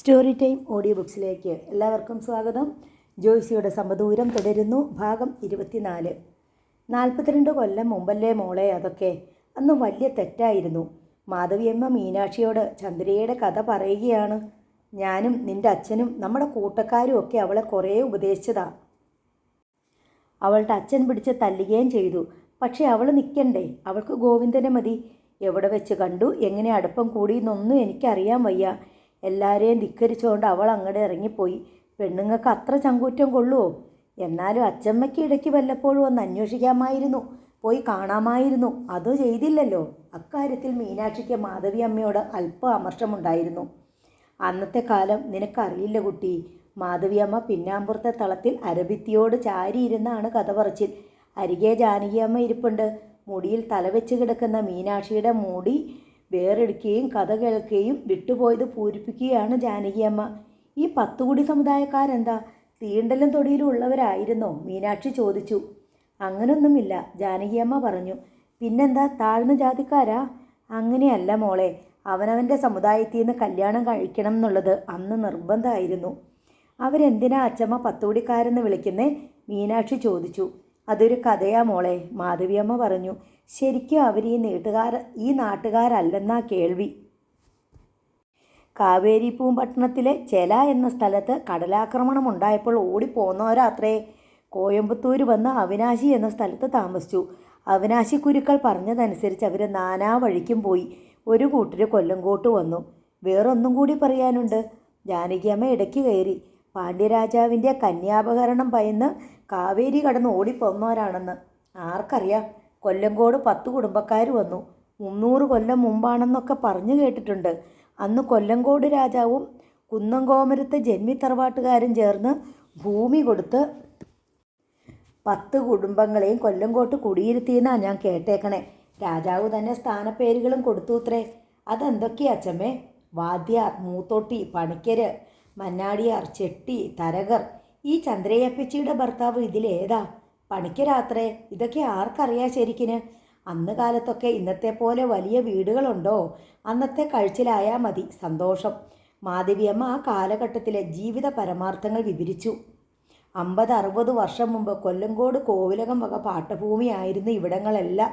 Story time audio ബുക്സിലേക്ക് എല്ലാവർക്കും സ്വാഗതം. ജോയ്സിയുടെ സമദൂരം തുടരുന്നു. ഭാഗം 24. 42 കൊല്ലം മുമ്പല്ലേ മോളെ അതൊക്കെ. അന്ന് വലിയ തെറ്റായിരുന്നു. മാധവിയമ്മ മീനാക്ഷിയോട് ചന്ദ്രയുടെ കഥ പറയുകയാണ്. ഞാനും നിൻ്റെ അച്ഛനും നമ്മുടെ കൂട്ടക്കാരും ഒക്കെ അവളെ കുറേ ഉപദേശിച്ചതാ. അവളുടെ അച്ഛൻ പിടിച്ച് തല്ലുകയും ചെയ്തു. പക്ഷേ അവൾ നിൽക്കണ്ടേ? അവൾക്ക് ഗോവിന്ദനെ മതി. എവിടെ വെച്ച് കണ്ടു, എങ്ങനെ അടുപ്പം കൂടിയെന്നൊന്നും എനിക്കറിയാൻ വയ്യ. എല്ലാവരെയും ധിക്കരിച്ചുകൊണ്ട് അവൾ അങ്ങോട്ട് ഇറങ്ങിപ്പോയി. പെണ്ണുങ്ങൾക്ക് അത്ര ചങ്കൂറ്റം കൊള്ളുമോ? എന്നാലും അച്ചമ്മയ്ക്ക് ഇടയ്ക്ക് വല്ലപ്പോഴും ഒന്ന് അന്വേഷിക്കാമായിരുന്നു, പോയി കാണാമായിരുന്നു. അത് ചെയ്തില്ലല്ലോ. അക്കാര്യത്തിൽ മീനാക്ഷിക്ക് മാധവി അമ്മയോട് അല്പം അമർഷമുണ്ടായിരുന്നു. അന്നത്തെ കാലം നിനക്കറിയില്ല കുട്ടി. മാധവിയമ്മ പിന്നാമ്പുറത്തെ തളത്തിൽ അരഭിത്തിയോട് ചാരിയിരുന്നാണ് കഥ പറച്ചിൽ. അരികെ ജാനകിയമ്മ ഇരിപ്പുണ്ട്. മുടിയിൽ തലവെച്ച് കിടക്കുന്ന മീനാക്ഷിയുടെ മുടി വേറെടുക്കുകയും കഥ കേൾക്കുകയും വിട്ടുപോയത് പൂരിപ്പിക്കുകയാണ് ജാനകിയമ്മ. ഈ 10 കുടി സമുദായക്കാരെന്താ തീണ്ടലും തൊടിയിലും ഉള്ളവരായിരുന്നോ? മീനാക്ഷി ചോദിച്ചു. അങ്ങനൊന്നുമില്ല, ജാനകിയമ്മ പറഞ്ഞു. പിന്നെന്താ, താഴ്ന്ന ജാതിക്കാരാ? അങ്ങനെയല്ല മോളെ. അവനവൻ്റെ സമുദായത്തിൽ നിന്ന് കല്യാണം കഴിക്കണം എന്നുള്ളത് അന്ന് നിർബന്ധമായിരുന്നു. അവരെന്തിനാ അച്ചമ്മ 10 കുടിക്കാരെന്ന് വിളിക്കുന്നേ? മീനാക്ഷി ചോദിച്ചു. അതൊരു കഥയാ മോളെ, മാധവിയമ്മ പറഞ്ഞു. ശരിക്കും അവർ ഈ നാട്ടുകാരല്ലെന്നാ കേൾവി. കാവേരിപ്പൂമ്പട്ടണത്തിലെ ചെല എന്ന സ്ഥലത്ത് കടലാക്രമണം ഉണ്ടായപ്പോൾ ഓടിപ്പോന്നവരാത്രേ. കോയമ്പത്തൂർ വന്ന് അവിനാശി എന്ന സ്ഥലത്ത് താമസിച്ചു. അവിനാശി കുരുക്കൾ പറഞ്ഞതനുസരിച്ച് അവർ നാനാ വഴിക്കും പോയി. ഒരു കൂട്ടർ കൊല്ലങ്കോട്ട് വന്നു. വേറൊന്നും കൂടി പറയാനുണ്ട്. ജാനകിയമ്മ ഇടയ്ക്ക് കയറി. പാണ്ഡ്യരാജാവിൻ്റെ കന്യാപകരണം ഭയന്ന് കാവേരി കടന്ന് ഓടിപ്പോന്നവരാണെന്ന് ആർക്കറിയാം. കൊല്ലങ്കോട് 10 കുടുംബക്കാർ വന്നു. 300 കൊല്ലം മുമ്പാണെന്നൊക്കെ പറഞ്ഞു കേട്ടിട്ടുണ്ട്. അന്ന് കൊല്ലങ്കോട് രാജാവും കുന്നംകോമരത്തെ ജന്മി തറവാട്ടുകാരും ചേർന്ന് ഭൂമി കൊടുത്ത് 10 കുടുംബങ്ങളെയും കൊല്ലങ്കോട്ട് കുടിയിരുത്തിയെന്നാണ് ഞാൻ കേട്ടേക്കണേ. രാജാവ് തന്നെ സ്ഥാനപ്പേരുകളും കൊടുത്തുത്രേ. അതെന്തൊക്കെയാ അച്ചമ്മേ? വാദ്യാർ, മൂത്തോട്ടി, പണിക്കര്, മന്നാടിയാർ, ചെട്ടി, തരകർ. ഈ ചന്ദ്രയപ്പച്ചിയുടെ ഭർത്താവ് ഇതിലേതാ? പണിക്കരാത്രേ. ഇതൊക്കെ ആർക്കറിയാം ശരിക്കിന്? അന്ന് കാലത്തൊക്കെ ഇന്നത്തെ പോലെ വലിയ വീടുകളുണ്ടോ? അന്നത്തെ കഴിച്ചിലായാൽ മതി, സന്തോഷം. മാധവിയമ്മ ആ കാലഘട്ടത്തിലെ ജീവിത പരമാർത്ഥങ്ങൾ വിവരിച്ചു. 50-60 വർഷം മുമ്പ് കൊല്ലങ്കോട് കോവിലകം വക പാട്ടഭൂമിയായിരുന്നു ഇവിടങ്ങളെല്ലാം.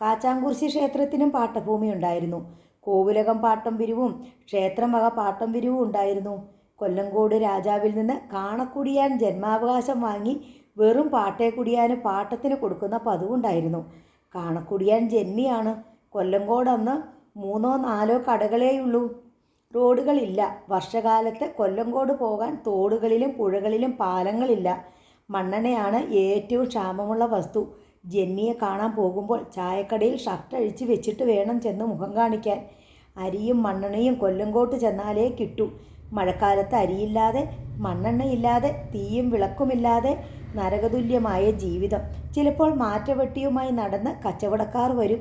കാച്ചാങ്കുറിശി ക്ഷേത്രത്തിനും പാട്ടഭൂമി ഉണ്ടായിരുന്നു. കോവിലകം പാട്ടം പിരിവും ക്ഷേത്രം വക പാട്ടം പിരിവും ഉണ്ടായിരുന്നു. കൊല്ലങ്കോട് രാജാവിൽ നിന്ന് കാണക്കുടിയാൻ ജന്മാവകാശം വാങ്ങി വെറും പാട്ടേക്കുടിയാന് പാട്ടത്തിന് കൊടുക്കുന്ന പതിവുണ്ടായിരുന്നു. കാണക്കുടിയാൻ ജന്മിയാണ്. കൊല്ലങ്കോട് അന്ന് 3-4 കടകളേയുള്ളൂ. റോഡുകളില്ല. വർഷകാലത്ത് കൊല്ലങ്കോട് പോകാൻ തോടുകളിലും പുഴകളിലും പാലങ്ങളില്ല. മണ്ണെണ്ണയാണ് ഏറ്റവും ക്ഷാമമുള്ള വസ്തു. ജന്മിയെ കാണാൻ പോകുമ്പോൾ ചായക്കടയിൽ ഷർട്ട് അഴിച്ച് വെച്ചിട്ട് വേണം ചെന്ന് മുഖം കാണിക്കാൻ. അരിയും മണ്ണെണ്ണയും കൊല്ലങ്കോട്ട് ചെന്നാലേ കിട്ടൂ. മഴക്കാലത്ത് അരിയില്ലാതെ മണ്ണെണ്ണയില്ലാതെ തീയും വിളക്കുമില്ലാതെ നരകതുല്യമായ ജീവിതം. ചിലപ്പോൾ മാറ്റവട്ടിയുമായി നടന്ന് കച്ചവടക്കാർ വരും.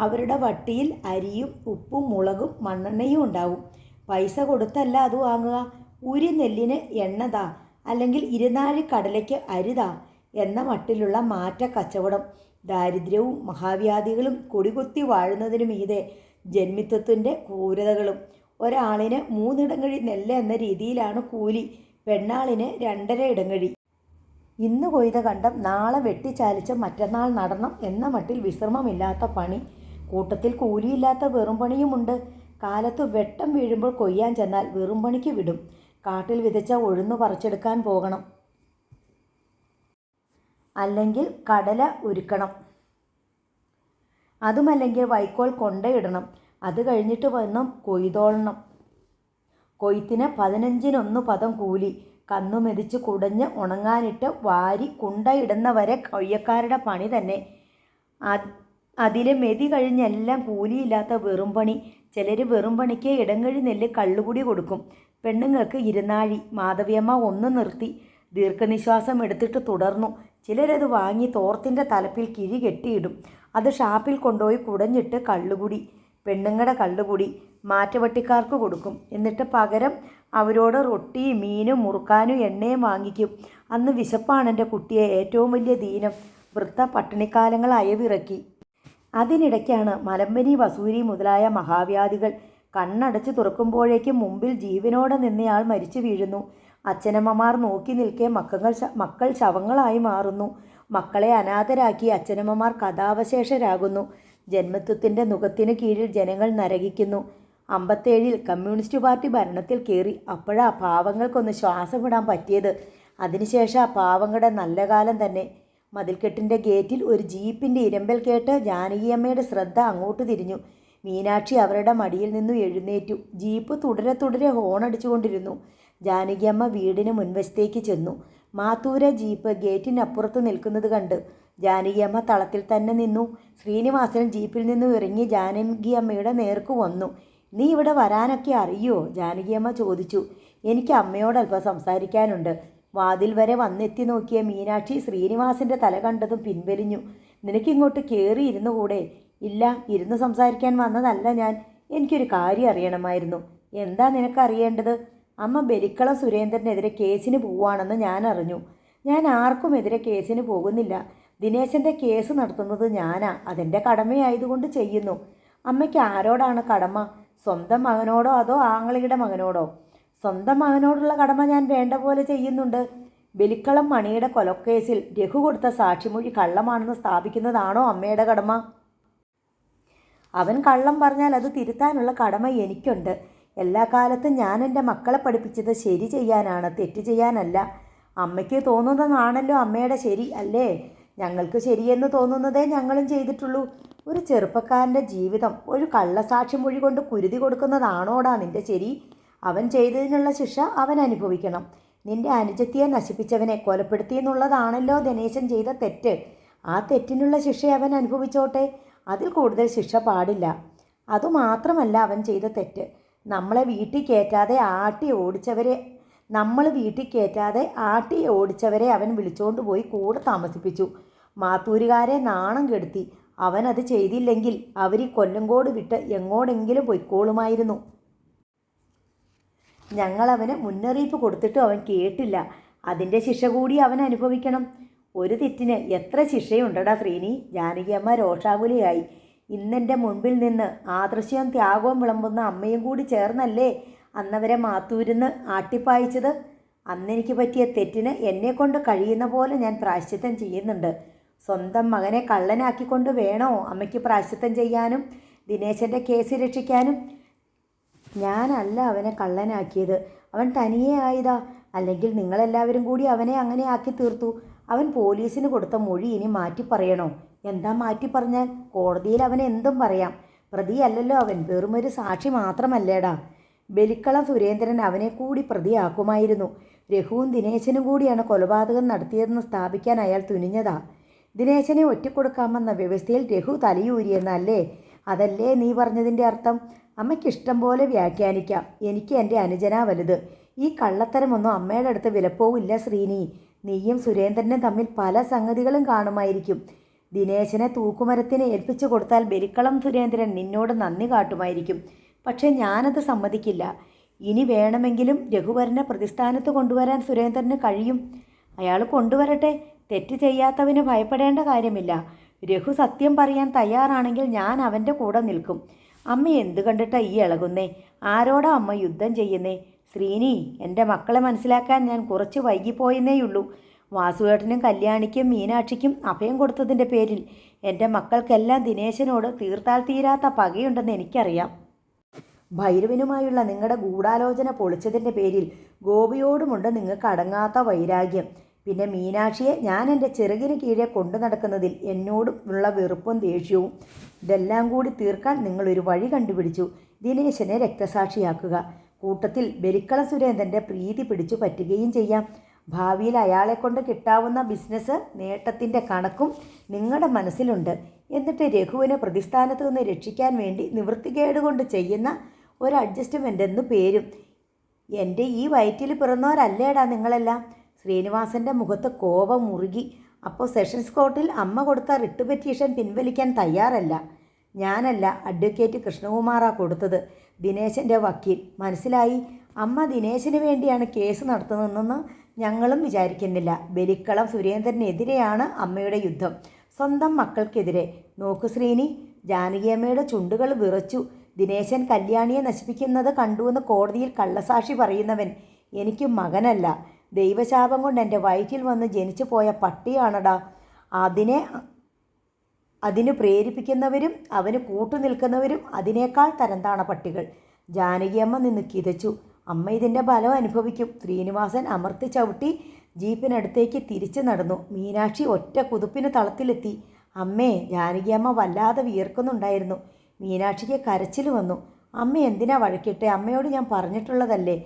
അവരുടെ വട്ടിയിൽ അരിയും ഉപ്പും മുളകും മണ്ണെണ്ണയും ഉണ്ടാവും. പൈസ കൊടുത്തല്ല അത് വാങ്ങുക. ഉരി നെല്ലിന് എണ്ണതാ, അല്ലെങ്കിൽ 2 കടലയ്ക്ക് അരിതാ എന്ന മട്ടിലുള്ള മാറ്റ കച്ചവടം. ദാരിദ്ര്യവും മഹാവ്യാധികളും കൊടികുത്തി വാഴുന്നതിനു മീതെ ജന്മിത്വത്തിൻ്റെ ക്രൂരതകളും. ഒരാളിന് 3 ഇടങ്ങഴി നെല്ല് എന്ന രീതിയിലാണ് കൂലി. പെണ്ണാളിന് 2.5 ഇടങ്ങഴി. ഇന്ന് കൊയ്ത കണ്ടം നാളെ വെട്ടിച്ചാലിച്ച് മറ്റന്നാൾ നടണം എന്ന മട്ടിൽ വിശ്രമമില്ലാത്ത പണി. കൂട്ടത്തിൽ കൂലിയില്ലാത്ത വെറും പണിയുമുണ്ട്. കാലത്ത് വെട്ടം വീഴുമ്പോൾ കൊയ്യാൻ ചെന്നാൽ വെറും പണിക്ക് വിടും. കാട്ടിൽ വിതച്ച ഉഴുന്നു പറിച്ചെടുക്കാൻ പോകണം. അല്ലെങ്കിൽ കടല ഉരുക്കണം. അതുമല്ലെങ്കിൽ വൈക്കോൽ കൊണ്ടയിടണം. അത് കഴിഞ്ഞിട്ട് വന്ന് കൊയ്തോളണം. കൊയ്ത്തിന് 15-1 പദം കൂലി. കന്നു മെതിച്ച് കുടഞ്ഞ് ഉണങ്ങാനിട്ട് വാരി കുണ്ടയിടുന്നവരെ കൊയ്യക്കാരുടെ പണി തന്നെ. അതിലെ മെതി കഴിഞ്ഞെല്ലാം കൂലിയില്ലാത്ത വെറും പണി. ചിലർ വെറും പണിക്ക് ഇടങ്ങഴി നെല്ല് കള്ളുകുടി കൊടുക്കും. പെണ്ണുങ്ങൾക്ക് ഇരുന്നാഴി. മാധവിയമ്മ ഒന്ന് നിർത്തി ദീർഘനിശ്വാസം എടുത്തിട്ട് തുടർന്നു. ചിലരത് വാങ്ങി തോർത്തിൻ്റെ തലപ്പിൽ കിഴി കെട്ടിയിടും. അത് ഷാപ്പിൽ കൊണ്ടുപോയി കുടഞ്ഞിട്ട് കള്ളുകുടി, പെണ്ണുങ്ങളുടെ കള്ളുകുടി മാറ്റവട്ടിക്കാർക്ക് കൊടുക്കും. എന്നിട്ട് പകരം അവരോട് റൊട്ടിയും മീനും മുറുക്കാനും എണ്ണയും വാങ്ങിക്കും. അന്ന് വിശപ്പാണ് എൻ്റെ കുട്ടിയെ ഏറ്റവും വലിയ ദീനം. വൃദ്ധ പട്ടിണിക്കാലങ്ങൾ അയവിറക്കി. അതിനിടയ്ക്കാണ് മലമ്പനി, വസൂരി മുതലായ മഹാവ്യാധികൾ. കണ്ണടച്ച് തുറക്കുമ്പോഴേക്കും മുമ്പിൽ ജീവനോടെ നിന്നയാൾ മരിച്ചു വീഴുന്നു. അച്ഛനമ്മമാർ നോക്കി നിൽക്കെ മക്കൾ ശവങ്ങളായി മാറുന്നു. മക്കളെ അനാഥരാക്കി അച്ഛനമ്മമാർ കഥാവശേഷരാകുന്നു. ജന്മത്വത്തിൻ്റെ നുഖത്തിന് കീഴിൽ ജനങ്ങൾ നരകിക്കുന്നു. 57-ൽ കമ്മ്യൂണിസ്റ്റ് പാർട്ടി ഭരണത്തിൽ കയറി. അപ്പോഴാ പാവങ്ങൾക്കൊന്ന് ശ്വാസം വിടാൻ പറ്റിയത്. അതിനുശേഷം ആ പാവങ്ങളുടെ നല്ല കാലം തന്നെ. മതിൽക്കെട്ടിൻ്റെ ഗേറ്റിൽ ഒരു ജീപ്പിൻ്റെ ഇരമ്പൽ കേട്ട് ജാനകിയമ്മയുടെ ശ്രദ്ധ അങ്ങോട്ട് തിരിഞ്ഞു. മീനാക്ഷി അവരുടെ മടിയിൽ നിന്നു എഴുന്നേറ്റു. ജീപ്പ് തുടരെ ഹോണടിച്ചുകൊണ്ടിരുന്നു. ജാനകിയമ്മ വീടിന് മുൻവശത്തേക്ക് ചെന്നു. മാത്തൂരെ ജീപ്പ് ഗേറ്റിനപ്പുറത്ത് നിൽക്കുന്നത് കണ്ട് ജാനകിയമ്മ തളത്തിൽ തന്നെ നിന്നു. ശ്രീനിവാസൻ ജീപ്പിൽ നിന്നും ഇറങ്ങി ജാനകിയമ്മയുടെ നേർക്ക് വന്നു. നീ ഇവിടെ വരാനൊക്കെ അറിയോ? ജാനകിയമ്മ ചോദിച്ചു. എനിക്ക് അമ്മയോട് അല്പം സംസാരിക്കാനുണ്ട്. വാതിൽ വരെ വന്നെത്തി നോക്കിയ മീനാക്ഷി ശ്രീനിവാസൻ്റെ തല കണ്ടതും പിൻവലിഞ്ഞു. നിനക്കിങ്ങോട്ട് കയറി ഇരുന്നു കൂടെ? ഇല്ല, ഇരുന്ന് സംസാരിക്കാൻ വന്നതല്ല ഞാൻ. എനിക്കൊരു കാര്യം അറിയണമായിരുന്നു. എന്താ നിനക്കറിയേണ്ടത്? അമ്മ ബലിക്കളം സുരേന്ദ്രനെതിരെ കേസിന് പോവുകയാണെന്ന് ഞാൻ അറിഞ്ഞു. ഞാൻ ആർക്കുമെതിരെ കേസിന് പോകുന്നില്ല. ദിനേശൻ്റെ കേസ് നടത്തുന്നത് ഞാനാ. അതെൻ്റെ കടമയായതുകൊണ്ട് ചെയ്യുന്നു. അമ്മയ്ക്ക് ആരോടാണ് കടമ? സ്വന്തം മകനോടോ അതോ ആങ്ങളയുടെ മകനോടോ? സ്വന്തം മകനോടുള്ള കടമ ഞാൻ വേണ്ട പോലെ ചെയ്യുന്നുണ്ട്. ബലിക്കളം മണിയുടെ കൊലക്കേസിൽ രഘു കൊടുത്ത സാക്ഷിമൊഴി കള്ളമാണെന്ന് സ്ഥാപിക്കുന്നതാണോ അമ്മയുടെ കടമ? അവൻ കള്ളം പറഞ്ഞാൽ അത് തിരുത്താനുള്ള കടമ എനിക്കുണ്ട്. എല്ലാ കാലത്തും ഞാൻ എൻ്റെ മക്കളെ പഠിപ്പിച്ചത് ശരി ചെയ്യാനാണ്, തെറ്റ് ചെയ്യാനല്ല. അമ്മയ്ക്ക് തോന്നുന്നതാണല്ലോ അമ്മയുടെ ശരി, അല്ലേ? ഞങ്ങൾക്ക് ശരിയെന്ന് തോന്നുന്നതേ ഞങ്ങളും ചെയ്തിട്ടുള്ളൂ. ഒരു ചെറുപ്പക്കാരൻ്റെ ജീവിതം ഒരു കള്ളസാക്ഷി മൊഴി കൊണ്ട് കുരുതി കൊടുക്കുന്നതാണോടാ നിൻ്റെ ശരി? അവൻ ചെയ്തതിനുള്ള ശിക്ഷ അവൻ അനുഭവിക്കണം. നിൻ്റെ അനുജത്തിയെ നശിപ്പിച്ചവനെ കൊലപ്പെടുത്തിയെന്നുള്ളതാണല്ലോ ദിനേശൻ ചെയ്ത തെറ്റ്. ആ തെറ്റിനുള്ള ശിക്ഷ അവൻ അനുഭവിച്ചോട്ടെ. അതിൽ കൂടുതൽ ശിക്ഷ പാടില്ല. അതുമാത്രമല്ല അവൻ ചെയ്ത തെറ്റ്. നമ്മളെ വീട്ടിൽ കയറ്റാതെ ആട്ടി ഓടിച്ചവരെ അവൻ വിളിച്ചുകൊണ്ട് പോയി കൂടെ താമസിപ്പിച്ചു. മാത്തൂരുകാരെ നാണം കെടുത്തി. അവനത് ചെയ്തില്ലെങ്കിൽ അവർ കൊല്ലങ്കോട് വിട്ട് എങ്ങോടെങ്കിലും പൊയ്ക്കോളുമായിരുന്നു. ഞങ്ങളവന് മുന്നറിയിപ്പ് കൊടുത്തിട്ടും അവൻ കേട്ടില്ല. അതിൻ്റെ ശിക്ഷ കൂടി അവൻ അനുഭവിക്കണം. ഒരു തെറ്റിന് എത്ര ശിക്ഷയുണ്ടടാ ശ്രീനി? ജാനകിയമ്മ രോഷാകുലയായി. ഇന്നെൻ്റെ മുൻപിൽ നിന്ന് ആദർശവും ത്യാഗവും വിളമ്പുന്ന അമ്മയും കൂടി ചേർന്നല്ലേ അന്നവരെ മാത്തൂരിന്ന് ആട്ടിപ്പായിച്ചത്. അന്നെനിക്ക് പറ്റിയ തെറ്റിന് എന്നെക്കൊണ്ട് കഴിയുന്ന പോലെ ഞാൻ പ്രായശ്ചിത്തം ചെയ്യുന്നുണ്ട്. സ്വന്തം മകനെ കള്ളനാക്കിക്കൊണ്ട് വേണോ അമ്മയ്ക്ക് പ്രായശ്ചിത്തം ചെയ്യാനും ദിനേശൻ്റെ കേസ് രക്ഷിക്കാനും? ഞാനല്ല അവനെ കള്ളനാക്കിയത്. അവൻ തനിയെ ആയതാ. അല്ലെങ്കിൽ നിങ്ങളെല്ലാവരും കൂടി അവനെ അങ്ങനെ ആക്കി തീർത്തു. അവൻ പോലീസിന് കൊടുത്ത മൊഴി ഇനി മാറ്റി പറയണോ? എന്താ മാറ്റി പറഞ്ഞാൽ? കോടതിയിൽ അവൻ എന്തും പറയാം. പ്രതിയല്ലല്ലോ അവൻ, വെറുമൊരു സാക്ഷി മാത്രമല്ലേടാ. ബലിക്കളം സുരേന്ദ്രൻ അവനെ കൂടി പ്രതിയാക്കുമായിരുന്നു. രഘുവും ദിനേശനും കൂടിയാണ് കൊലപാതകം നടത്തിയതെന്ന് സ്ഥാപിക്കാൻ അയാൾ തുനിഞ്ഞതാ. ദിനേശനെ ഒറ്റക്കൊടുക്കാമെന്ന വ്യവസ്ഥയിൽ രഘു തലയൂരിയെന്നല്ലേ? അതല്ലേ നീ പറഞ്ഞതിൻ്റെ അർത്ഥം? അമ്മയ്ക്കിഷ്ടം പോലെ വ്യാഖ്യാനിക്കാം. എനിക്ക് എൻ്റെ അനുജനാ വലുത്. ഈ കള്ളത്തരമൊന്നും അമ്മയുടെ അടുത്ത് വിലപ്പോവില്ല ശ്രീനി. നീയും സുരേന്ദ്രനും തമ്മിൽ പല സംഗതികളും കാണുമായിരിക്കും. ദിനേശനെ തൂക്കുമരത്തിന് ഏൽപ്പിച്ചു കൊടുത്താൽ ബലിക്കളം സുരേന്ദ്രൻ നിന്നോട് നന്ദി കാട്ടുമായിരിക്കും. പക്ഷേ ഞാനത് സമ്മതിക്കില്ല. ഇനി വേണമെങ്കിലും രഘുവരനെ പ്രതിസ്ഥാനത്ത് കൊണ്ടുവരാൻ സുരേന്ദ്രന് കഴിയും. അയാൾ കൊണ്ടുവരട്ടെ. തെറ്റ് ചെയ്യാത്തവന് ഭയപ്പെടേണ്ട കാര്യമില്ല. രഘു സത്യം പറയാൻ തയ്യാറാണെങ്കിൽ ഞാൻ അവൻ്റെ കൂടെ നിൽക്കും. അമ്മ എന്ത് കണ്ടിട്ടാ ഈ ഇളകുന്നേ? ആരോടാ അമ്മ യുദ്ധം ചെയ്യുന്നേ? ശ്രീനി, എൻ്റെ മക്കളെ മനസ്സിലാക്കാൻ ഞാൻ കുറച്ച് വൈകിപ്പോയെന്നേയുള്ളൂ. വാസുവേട്ടനും കല്യാണിക്കും മീനാക്ഷിക്കും അഭയം കൊടുത്തതിൻ്റെ പേരിൽ എൻ്റെ മക്കൾക്കെല്ലാം ദിനേശനോട് തീർത്താൽ തീരാത്ത പകയുണ്ടെന്ന് എനിക്കറിയാം. ഭൈരവനുമായുള്ള നിങ്ങളുടെ ഗൂഢാലോചന പൊളിച്ചതിൻ്റെ പേരിൽ ഗോപിയോടുമുണ്ട് നിങ്ങൾക്ക് അടങ്ങാത്ത വൈരാഗ്യം. പിന്നെ മീനാക്ഷിയെ ഞാൻ എൻ്റെ ചിറകിന് കീഴെ കൊണ്ടു നടക്കുന്നതിൽ എന്നോടും ഉള്ള വെറുപ്പും ദേഷ്യവും. ഇതെല്ലാം കൂടി തീർക്കാൻ നിങ്ങളൊരു വഴി കണ്ടുപിടിച്ചു. ദിനേശനെ രക്തസാക്ഷിയാക്കുക. കൂട്ടത്തിൽ ബലിക്കളം സുരേന്ദ്രൻ്റെ പ്രീതി പിടിച്ചു പറ്റുകയും ചെയ്യാം. ഭാവിയിൽ അയാളെക്കൊണ്ട് കിട്ടാവുന്ന ബിസിനസ് നേട്ടത്തിൻ്റെ കണക്കും നിങ്ങളുടെ മനസ്സിലുണ്ട്. എന്നിട്ട് രഘുവിനെ പ്രതിസ്ഥാനത്ത് നിന്ന് രക്ഷിക്കാൻ വേണ്ടി നിവൃത്തികേട് കൊണ്ട് ചെയ്യുന്ന ഒരു അഡ്ജസ്റ്റ്മെൻ്റ് എന്ന് പേരും. എൻ്റെ ഈ വയറ്റിൽ പിറന്നവരല്ലേടാ നിങ്ങളെല്ലാം? ശ്രീനിവാസൻ്റെ മുഖത്ത് കോപം മുറുകി. അപ്പോൾ സെഷൻസ് കോർട്ടിൽ അമ്മ കൊടുത്ത റിട്ട് പെറ്റീഷൻ പിൻവലിക്കാൻ തയ്യാറല്ല. ഞാനല്ല, അഡ്വക്കേറ്റ് കൃഷ്ണകുമാറാ കൊടുത്തത്, ദിനേശൻ്റെ വക്കീൽ. മനസ്സിലായി? അമ്മ ദിനേശന് വേണ്ടിയാണ് കേസ് നടത്തുന്നതെന്ന് ഞങ്ങളും വിചാരിക്കുന്നില്ല. ബലിക്കളം സുരേന്ദ്രനെതിരെയാണ് അമ്മയുടെ യുദ്ധം, സ്വന്തം മക്കൾക്കെതിരെ. നോക്കു ശ്രീനി, ജാനകിയമ്മയുടെ ചുണ്ടുകൾ വിറച്ചു. ദിനേശൻ കല്യാണിയെ നശിപ്പിക്കുന്നത് കണ്ടുവെന്ന് കോടതിയിൽ കള്ളസാക്ഷി പറയുന്നവൻ എനിക്ക് മകനല്ല, ദൈവശാപം കൊണ്ട് എൻ്റെ വയറ്റിൽ വന്ന് ജനിച്ചു പോയ പട്ടിയാണടാ. അതിന് പ്രേരിപ്പിക്കുന്നവരും അവന് കൂട്ടുനിൽക്കുന്നവരും അതിനേക്കാൾ തരംതാണ പട്ടികൾ. ജാനകിയമ്മ നിന്ന് കിതച്ചു. അമ്മ ഇതിൻ്റെ ബലം അനുഭവിക്കും. ശ്രീനിവാസൻ അമർത്തി ചവിട്ടി ജീപ്പിനടുത്തേക്ക് തിരിച്ചു നടന്നു. മീനാക്ഷി ഒറ്റ കുതുപ്പിന് തളത്തിലെത്തി. അമ്മേ, ജാനകിയമ്മ വല്ലാതെ വിയർക്കുന്നുണ്ടായിരുന്നു. മീനാക്ഷിക്ക് കരച്ചിൽ വന്നു. അമ്മ എന്തിനാ വഴക്കിട്ടെ? അമ്മയോട് ഞാൻ പറഞ്ഞിട്ടുള്ളതല്ലേ.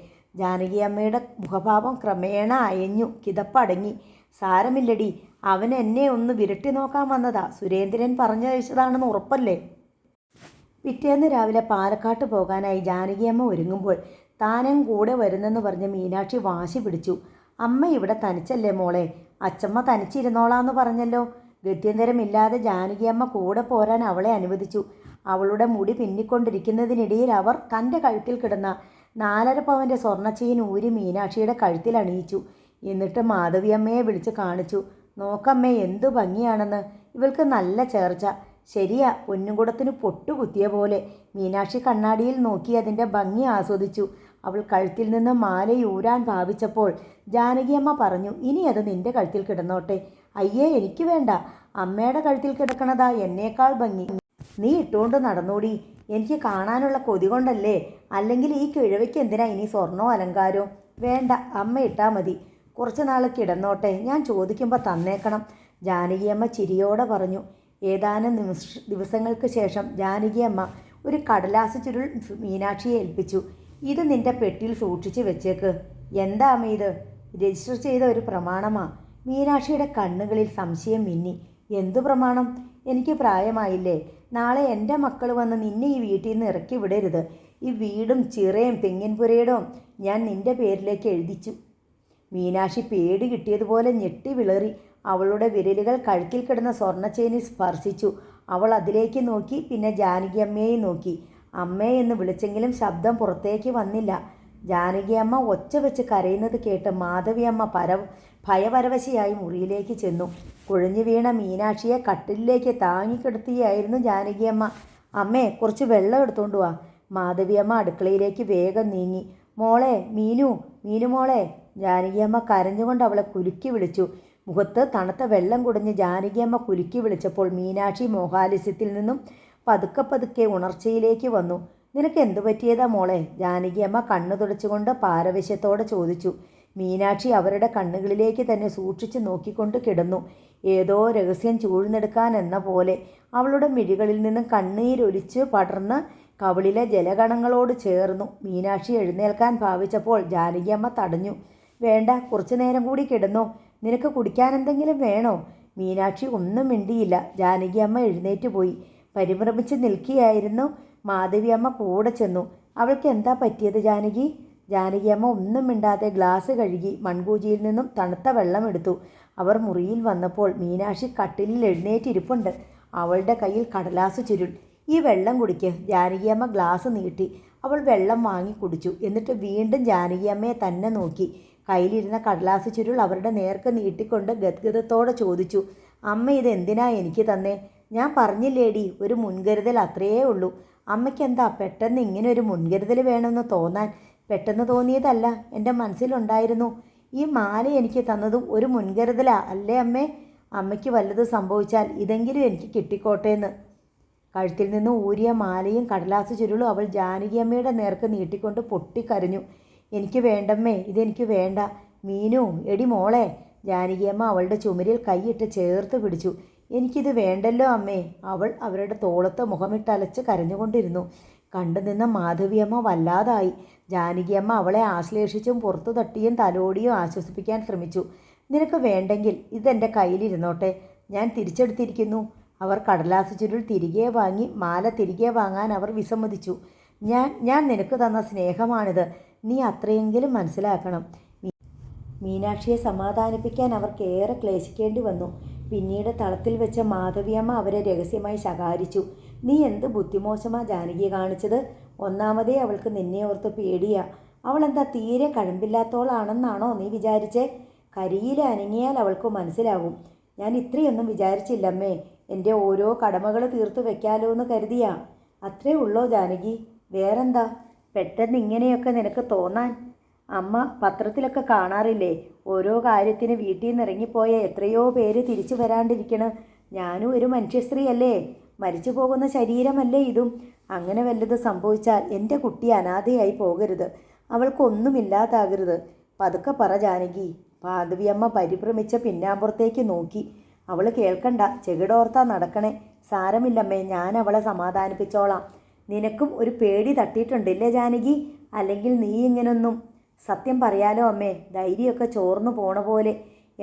ജാനകിയമ്മയുടെ മുഖഭാവം ക്രമേണ അയഞ്ഞു. കിതപ്പടങ്ങി. സാരമില്ലടി, അവൻ എന്നെ ഒന്ന് വിരട്ടി നോക്കാൻ വന്നതാ. സുരേന്ദ്രൻ പറഞ്ഞയച്ചതാണെന്ന് ഉറപ്പല്ലേ? പിറ്റേന്ന് രാവിലെ പാലക്കാട്ട് പോകാനായി ജാനകിയമ്മ ഒരുങ്ങുമ്പോൾ താനും കൂടെ വരുന്നെന്ന് പറഞ്ഞ് മീനാക്ഷി വാശി പിടിച്ചു. അമ്മ ഇവിടെ തനിച്ചല്ലേ മോളെ? അച്ചമ്മ തനിച്ചിരുന്നോളാന്ന് പറഞ്ഞല്ലോ. ഗത്യന്തരമില്ലാതെ ജാനകിയമ്മ കൂടെ പോരാൻ അവളെ അനുവദിച്ചു. അവളുടെ മുടി പിന്നിക്കൊണ്ടിരിക്കുന്നതിനിടയിൽ അവർ തൻ്റെ കഴുത്തിൽ കിടന്ന 4.5 പവൻ്റെ സ്വർണ്ണച്ചെയിൻ ഊരി മീനാക്ഷിയുടെ കഴുത്തിൽ അണിയിച്ചു. എന്നിട്ട് മാധവിയമ്മയെ വിളിച്ച് കാണിച്ചു. നോക്കമ്മേ, എന്തു ഭംഗിയാണെന്ന്. ഇവൾക്ക് നല്ല ചേർച്ച. ശരിയാ, പൊന്നുകുടത്തിന് പൊട്ടുകുത്തിയ പോലെ. മീനാക്ഷി കണ്ണാടിയിൽ നോക്കി അതിൻ്റെ ഭംഗി ആസ്വദിച്ചു. അവൾ കഴുത്തിൽ നിന്ന് മാലയൂരാൻ ഭാവിച്ചപ്പോൾ ജാനകിയമ്മ പറഞ്ഞു, ഇനി അത് നിൻ്റെ കഴുത്തിൽ കിടന്നോട്ടെ. അയ്യേ, എനിക്ക് വേണ്ട. അമ്മയുടെ കഴുത്തിൽ കിടക്കണതാ എന്നേക്കാൾ ഭംഗി. നീ ഇട്ടുകൊണ്ട് നടന്നോടി. എനിക്ക് കാണാനുള്ള കൊതി കൊണ്ടല്ലേ. അല്ലെങ്കിൽ ഈ കിഴവയ്ക്ക് എന്തിനാ ഇനി സ്വർണ്ണോ അലങ്കാരോ? വേണ്ട, അമ്മ ഇട്ടാൽ മതി. കുറച്ച് നാൾ കിടന്നോട്ടെ, ഞാൻ ചോദിക്കുമ്പോൾ തന്നേക്കണം. ജാനകിയമ്മ ചിരിയോടെ പറഞ്ഞു. ഏതാനും ദിവസങ്ങൾക്ക് ശേഷം ജാനകിയമ്മ ഒരു കടലാസ് ചുരുൾ മീനാക്ഷിയെ ഏൽപ്പിച്ചു. ഇത് നിൻ്റെ പെട്ടിയിൽ സൂക്ഷിച്ച് വെച്ചേക്ക്. എന്താ അമ്മ ഇത്? രജിസ്റ്റർ ചെയ്ത ഒരു പ്രമാണമാ. മീനാക്ഷിയുടെ കണ്ണുകളിൽ സംശയം മിന്നി. എന്തു പ്രമാണം? എനിക്ക് പ്രായമായില്ലേ? നാളെ എൻ്റെ മക്കൾ വന്ന് നിന്നെ ഈ വീട്ടിൽ നിന്ന് ഇറക്കി വിടരുത്. ഈ വീടും ചിറയും തെങ്ങിൻ പുരയിടവും ഞാൻ നിൻ്റെ പേരിലേക്ക് എഴുതിച്ചു. മീനാക്ഷി പേടി കിട്ടിയതുപോലെ ഞെട്ടി വിളറി. അവളുടെ വിരലുകൾ കഴുത്തിൽ കിടന്ന സ്വർണ്ണച്ചെയിനിൽ സ്പർശിച്ചു. അവൾ അതിലേക്ക് നോക്കി, പിന്നെ ജാനകിയമ്മയെ നോക്കി. അമ്മേ എന്ന് വിളിച്ചെങ്കിലും ശബ്ദം പുറത്തേക്ക് വന്നില്ല. ജാനകിയമ്മ ഒച്ച വെച്ച് കരയുന്നത് കേട്ട് മാധവിയമ്മ ഭയപരവശയായി മുറിയിലേക്ക് ചെന്നു. കുഴഞ്ഞു വീണ മീനാക്ഷിയെ കട്ടിലിലേക്ക് താങ്ങിക്കിടത്തിയായിരുന്നു ജാനകിയമ്മ. അമ്മേ, കുറച്ച് വെള്ളം എടുത്തോണ്ട് വാ. മാധവിയമ്മ അടുക്കളയിലേക്ക് വേഗം നീങ്ങി. മോളെ, മീനു മോളെ. ജാനകിയമ്മ കരഞ്ഞുകൊണ്ട് അവളെ കുലുക്കി വിളിച്ചു. മുഖത്ത് തണുത്ത വെള്ളം കുടഞ്ഞ് ജാനകിയമ്മ കുലുക്കി വിളിച്ചപ്പോൾ മീനാക്ഷി മോഹാലസ്യത്തിൽ നിന്നും പതുക്കെ ഉണർച്ചയിലേക്ക് വന്നു. നിനക്ക് എന്തു പറ്റിയതാ മോളെ? ജാനകിയമ്മ കണ്ണു തുടച്ചുകൊണ്ട് പാരവശ്യത്തോടെ ചോദിച്ചു. മീനാക്ഷി അവരുടെ കണ്ണുകളിലേക്ക് തന്നെ സൂക്ഷിച്ചു നോക്കിക്കൊണ്ട് കിടന്നു. ഏതോ രഹസ്യം ചൂഴ്ന്നെടുക്കാൻ എന്ന പോലെ അവളുടെ മിഴികളിൽ നിന്നും കണ്ണീരൊലിച്ച് പടർന്ന് കവിളിലെ ജലകണങ്ങളോട് ചേർന്നു. മീനാക്ഷി എഴുന്നേൽക്കാൻ ഭാവിച്ചപ്പോൾ ജാനകിയമ്മ തടഞ്ഞു. വേണ്ട, കുറച്ചു നേരം കൂടി കിടന്നോ. നിനക്ക് കുടിക്കാൻ എന്തെങ്കിലും വേണോ? മീനാക്ഷി ഒന്നും മിണ്ടിയില്ല. ജാനകിയമ്മ എഴുന്നേറ്റ് പോയി. പരിഭ്രമിച്ച് നിൽക്കുകയായിരുന്നു മാധവിയമ്മ കൂടെ ചെന്നു. അവൾക്ക് എന്താ പറ്റിയത് ജാനകി? ജാനകിയമ്മ ഒന്നും മിണ്ടാതെ ഗ്ലാസ് കഴുകി മൺകൂജിയിൽ നിന്നും തണുത്ത വെള്ളം എടുത്തു. അവർ മുറിയിൽ വന്നപ്പോൾ മീനാക്ഷി കട്ടിലിൽ എഴുന്നേറ്റിരിപ്പുണ്ട്. അവളുടെ കയ്യിൽ കടലാസ് ചുരുൾ. ഈ വെള്ളം കുടിക്ക്. ജാനകിയമ്മ ഗ്ലാസ് നീട്ടി. അവൾ വെള്ളം വാങ്ങി കുടിച്ചു. എന്നിട്ട് വീണ്ടും ജാനകിയമ്മയെ തന്നെ നോക്കി. കയ്യിലിരുന്ന കടലാസ് ചുരുൾ അവരുടെ നേർക്ക് നീട്ടിക്കൊണ്ട് ഗദ്ഗതത്തോടെ ചോദിച്ചു, അമ്മ ഇത് എന്തിനാ എനിക്ക് തന്നേ? ഞാൻ പറഞ്ഞില്ലേടി, ഒരു മുൻകരുതൽ അത്രയേ ഉള്ളൂ. അമ്മയ്ക്കെന്താ പെട്ടെന്ന് ഇങ്ങനെ ഒരു മുൻകരുതൽ വേണമെന്ന് തോന്നാൻ? പെട്ടെന്ന് തോന്നിയതല്ല, എൻ്റെ മനസ്സിലുണ്ടായിരുന്നു. ഈ മാല എനിക്ക് തന്നതും ഒരു മുൻകരുതലാ അല്ലേ അമ്മേ? അമ്മയ്ക്ക് വല്ലതും സംഭവിച്ചാൽ ഇതെങ്കിലും എനിക്ക് കിട്ടിക്കോട്ടേന്ന്. കഴുത്തിൽ നിന്ന് ഊരിയ മാലയും കടലാസ് ചുരുളും അവൾ ജാനകിയമ്മയുടെ നേർക്ക് നീട്ടിക്കൊണ്ട് പൊട്ടിക്കരഞ്ഞു. എനിക്ക് വേണ്ടമ്മേ, ഇതെനിക്ക് വേണ്ട. മീനു, എടി മോളെ. ജാനകിയമ്മ അവളുടെ ചുമരിൽ കൈയിട്ട് ചേർത്ത് പിടിച്ചു. എനിക്കിത് വേണ്ടല്ലോ അമ്മേ. അവൾ അവരുടെ തോളത്ത് മുഖമിട്ടലച്ച് കരഞ്ഞുകൊണ്ടിരുന്നു. കണ്ടുനിന്ന മാധവിയമ്മ വല്ലാതായി. ജാനകിയമ്മ അവളെ ആശ്ലേഷിച്ചും പുറത്തു തട്ടിയും തലോടിയും ആശ്വസിപ്പിക്കാൻ ശ്രമിച്ചു. നിനക്ക് വേണ്ടെങ്കിൽ ഇതെൻ്റെ കയ്യിലിരുന്നോട്ടെ, ഞാൻ തിരിച്ചെടുത്തിരിക്കുന്നു. അവർ കടലാസ് ചുരുൾ തിരികെ വാങ്ങി. മാല തിരികെ വാങ്ങാൻ അവർ വിസമ്മതിച്ചു. ഞാൻ നിനക്ക് തന്ന സ്നേഹമാണിത്, നീ അത്രയെങ്കിലും മനസ്സിലാക്കണം. മീനാക്ഷിയെ സമാധാനിപ്പിക്കാൻ അവർക്കേറെ ക്ലേശിക്കേണ്ടി വന്നു. പിന്നീട് തളത്തിൽ വെച്ച മാധവിയമ്മ അവരെ രഹസ്യമായി ശകാരിച്ചു. നീ എന്ത് ബുദ്ധിമോശമാ ജാനകിയെ കാണിച്ചത്? ഒന്നാമതേ അവൾക്ക് നിന്നെ ഓർത്ത് പേടിയാ. അവളെന്താ തീരെ കഴമ്പില്ലാത്തോളാണെന്നാണോ നീ വിചാരിച്ചേ? കരിയിൽ അനങ്ങിയാൽ അവൾക്ക് മനസ്സിലാകും. ഞാൻ ഇത്രയൊന്നും വിചാരിച്ചില്ലമ്മേ. എൻ്റെ ഓരോ കടമകൾ തീർത്തു വെക്കാലോ എന്ന് കരുതിയാ. അത്രേ ഉള്ളോ ജാനകി? വേറെന്താ പെട്ടെന്ന് ഇങ്ങനെയൊക്കെ നിനക്ക് തോന്നാൻ? അമ്മ പത്രത്തിലൊക്കെ കാണാറില്ലേ, ഓരോ കാര്യത്തിന് വീട്ടിൽ നിന്ന് ഇറങ്ങിപ്പോയ എത്രയോ പേര് തിരിച്ചു വരാണ്ടിരിക്കണ്. ഞാനും ഒരു മനുഷ്യ സ്ത്രീയല്ലേ, മരിച്ചു പോകുന്ന ശരീരമല്ലേ ഇതും. അങ്ങനെ വല്ലത് സംഭവിച്ചാൽ എൻ്റെ കുട്ടി അനാഥയായി പോകരുത്, അവൾക്കൊന്നുമില്ലാതാകരുത്. പതുക്കെ പറ ജാനകി. മാധവിയമ്മ പരിഭ്രമിച്ച പിന്നാമ്പുറത്തേക്ക് നോക്കി. അവൾ കേൾക്കണ്ട, ചെകിടോർത്താ നടക്കണേ. സാരമില്ലമ്മേ, ഞാൻ അവളെ സമാധാനിപ്പിച്ചോളാം. നിനക്കും ഒരു പേടി തട്ടിയിട്ടുണ്ടില്ലേ ജാനകി? അല്ലെങ്കിൽ നീ ഇങ്ങനൊന്നും. സത്യം പറയാലോ അമ്മേ, ധൈര്യമൊക്കെ ചോർന്നു പോണ പോലെ.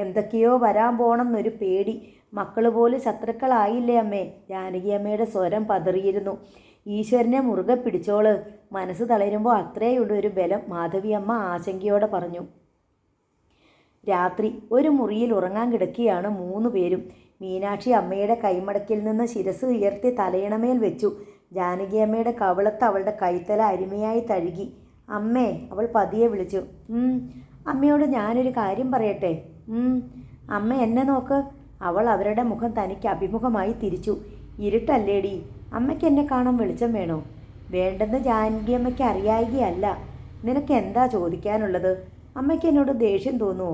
എന്തൊക്കെയോ വരാൻ പോണമെന്നൊരു പേടി. മക്കൾ പോലും ശത്രുക്കളായില്ലേ അമ്മേ? ജാനകി അമ്മയുടെ സ്വരം പതറിയിരുന്നു. ഈശ്വരനെ മുറുകെ പിടിച്ചോള്, മനസ്സ് തളരുമ്പോൾ അത്രയുള്ള ഒരു ബലം, മാധവിയമ്മ ആശങ്കയോടെ പറഞ്ഞു. രാത്രി ഒരു മുറിയിൽ ഉറങ്ങാൻ കിടക്കുകയാണ് 3 പേരും. മീനാക്ഷി അമ്മയുടെ കൈമടക്കിൽ നിന്ന് ശിരസ് ഉയർത്തി തലയിണമേൽ വെച്ചു. ജാനകിയമ്മയുടെ കവിളത്ത് അവളുടെ കൈത്തല അരുമയായി തഴുകി. അമ്മേ, അവൾ പതിയെ വിളിച്ചു. അമ്മയോട് ഞാനൊരു കാര്യം പറയട്ടെ? അമ്മ എന്നെ നോക്ക്. അവൾ അവരുടെ മുഖം തനിക്ക് അഭിമുഖമായി തിരിച്ചു. ഇരുട്ടല്ലേടി, അമ്മയ്ക്ക് എന്നെ കാണാൻ വെളിച്ചം വേണോ? വേണ്ടെന്ന് ജാനകിയമ്മയ്ക്ക് അറിയായികയല്ല. നിനക്ക് എന്താ ചോദിക്കാനുള്ളത്? അമ്മയ്ക്ക് എന്നോട് ദേഷ്യം തോന്നുമോ?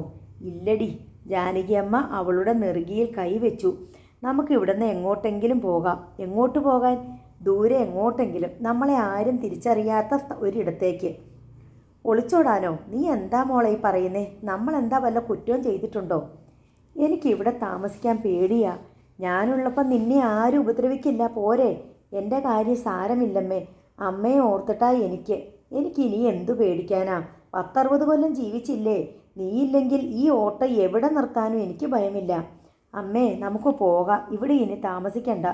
ഇല്ലടി. ജാനകിയമ്മ അവളുടെ നെറുകിയിൽ കൈവച്ചു. നമുക്ക് ഇവിടുന്ന് എങ്ങോട്ടെങ്കിലും പോകാം. എങ്ങോട്ട് പോകാൻ? ദൂരെ എങ്ങോട്ടെങ്കിലും, നമ്മളെ ആരും തിരിച്ചറിയാത്ത ഒരിടത്തേക്ക്. ഒളിച്ചോടാനോ? നീ എന്താ മോളെ ഈ പറയുന്നേ? നമ്മളെന്താ വല്ല കുറ്റവും ചെയ്തിട്ടുണ്ടോ? എനിക്കിവിടെ താമസിക്കാൻ പേടിയാ. ഞാനുള്ളപ്പം നിന്നെ ആരും ഉപദ്രവിക്കില്ല, പോരെ? എൻ്റെ കാര്യം സാരമില്ലമ്മേ. അമ്മയെ ഓർത്തിട്ടാ എനിക്കിനി എന്തു പേടിക്കാനാ? 10-60 കൊല്ലം ജീവിച്ചില്ലേ? നീയില്ലെങ്കിൽ ഈ ഓട്ടം എവിടെ നിർത്താനും എനിക്ക് ഭയമില്ല. അമ്മേ, നമുക്ക് പോകാം, ഇവിടെ ഇനി താമസിക്കണ്ട.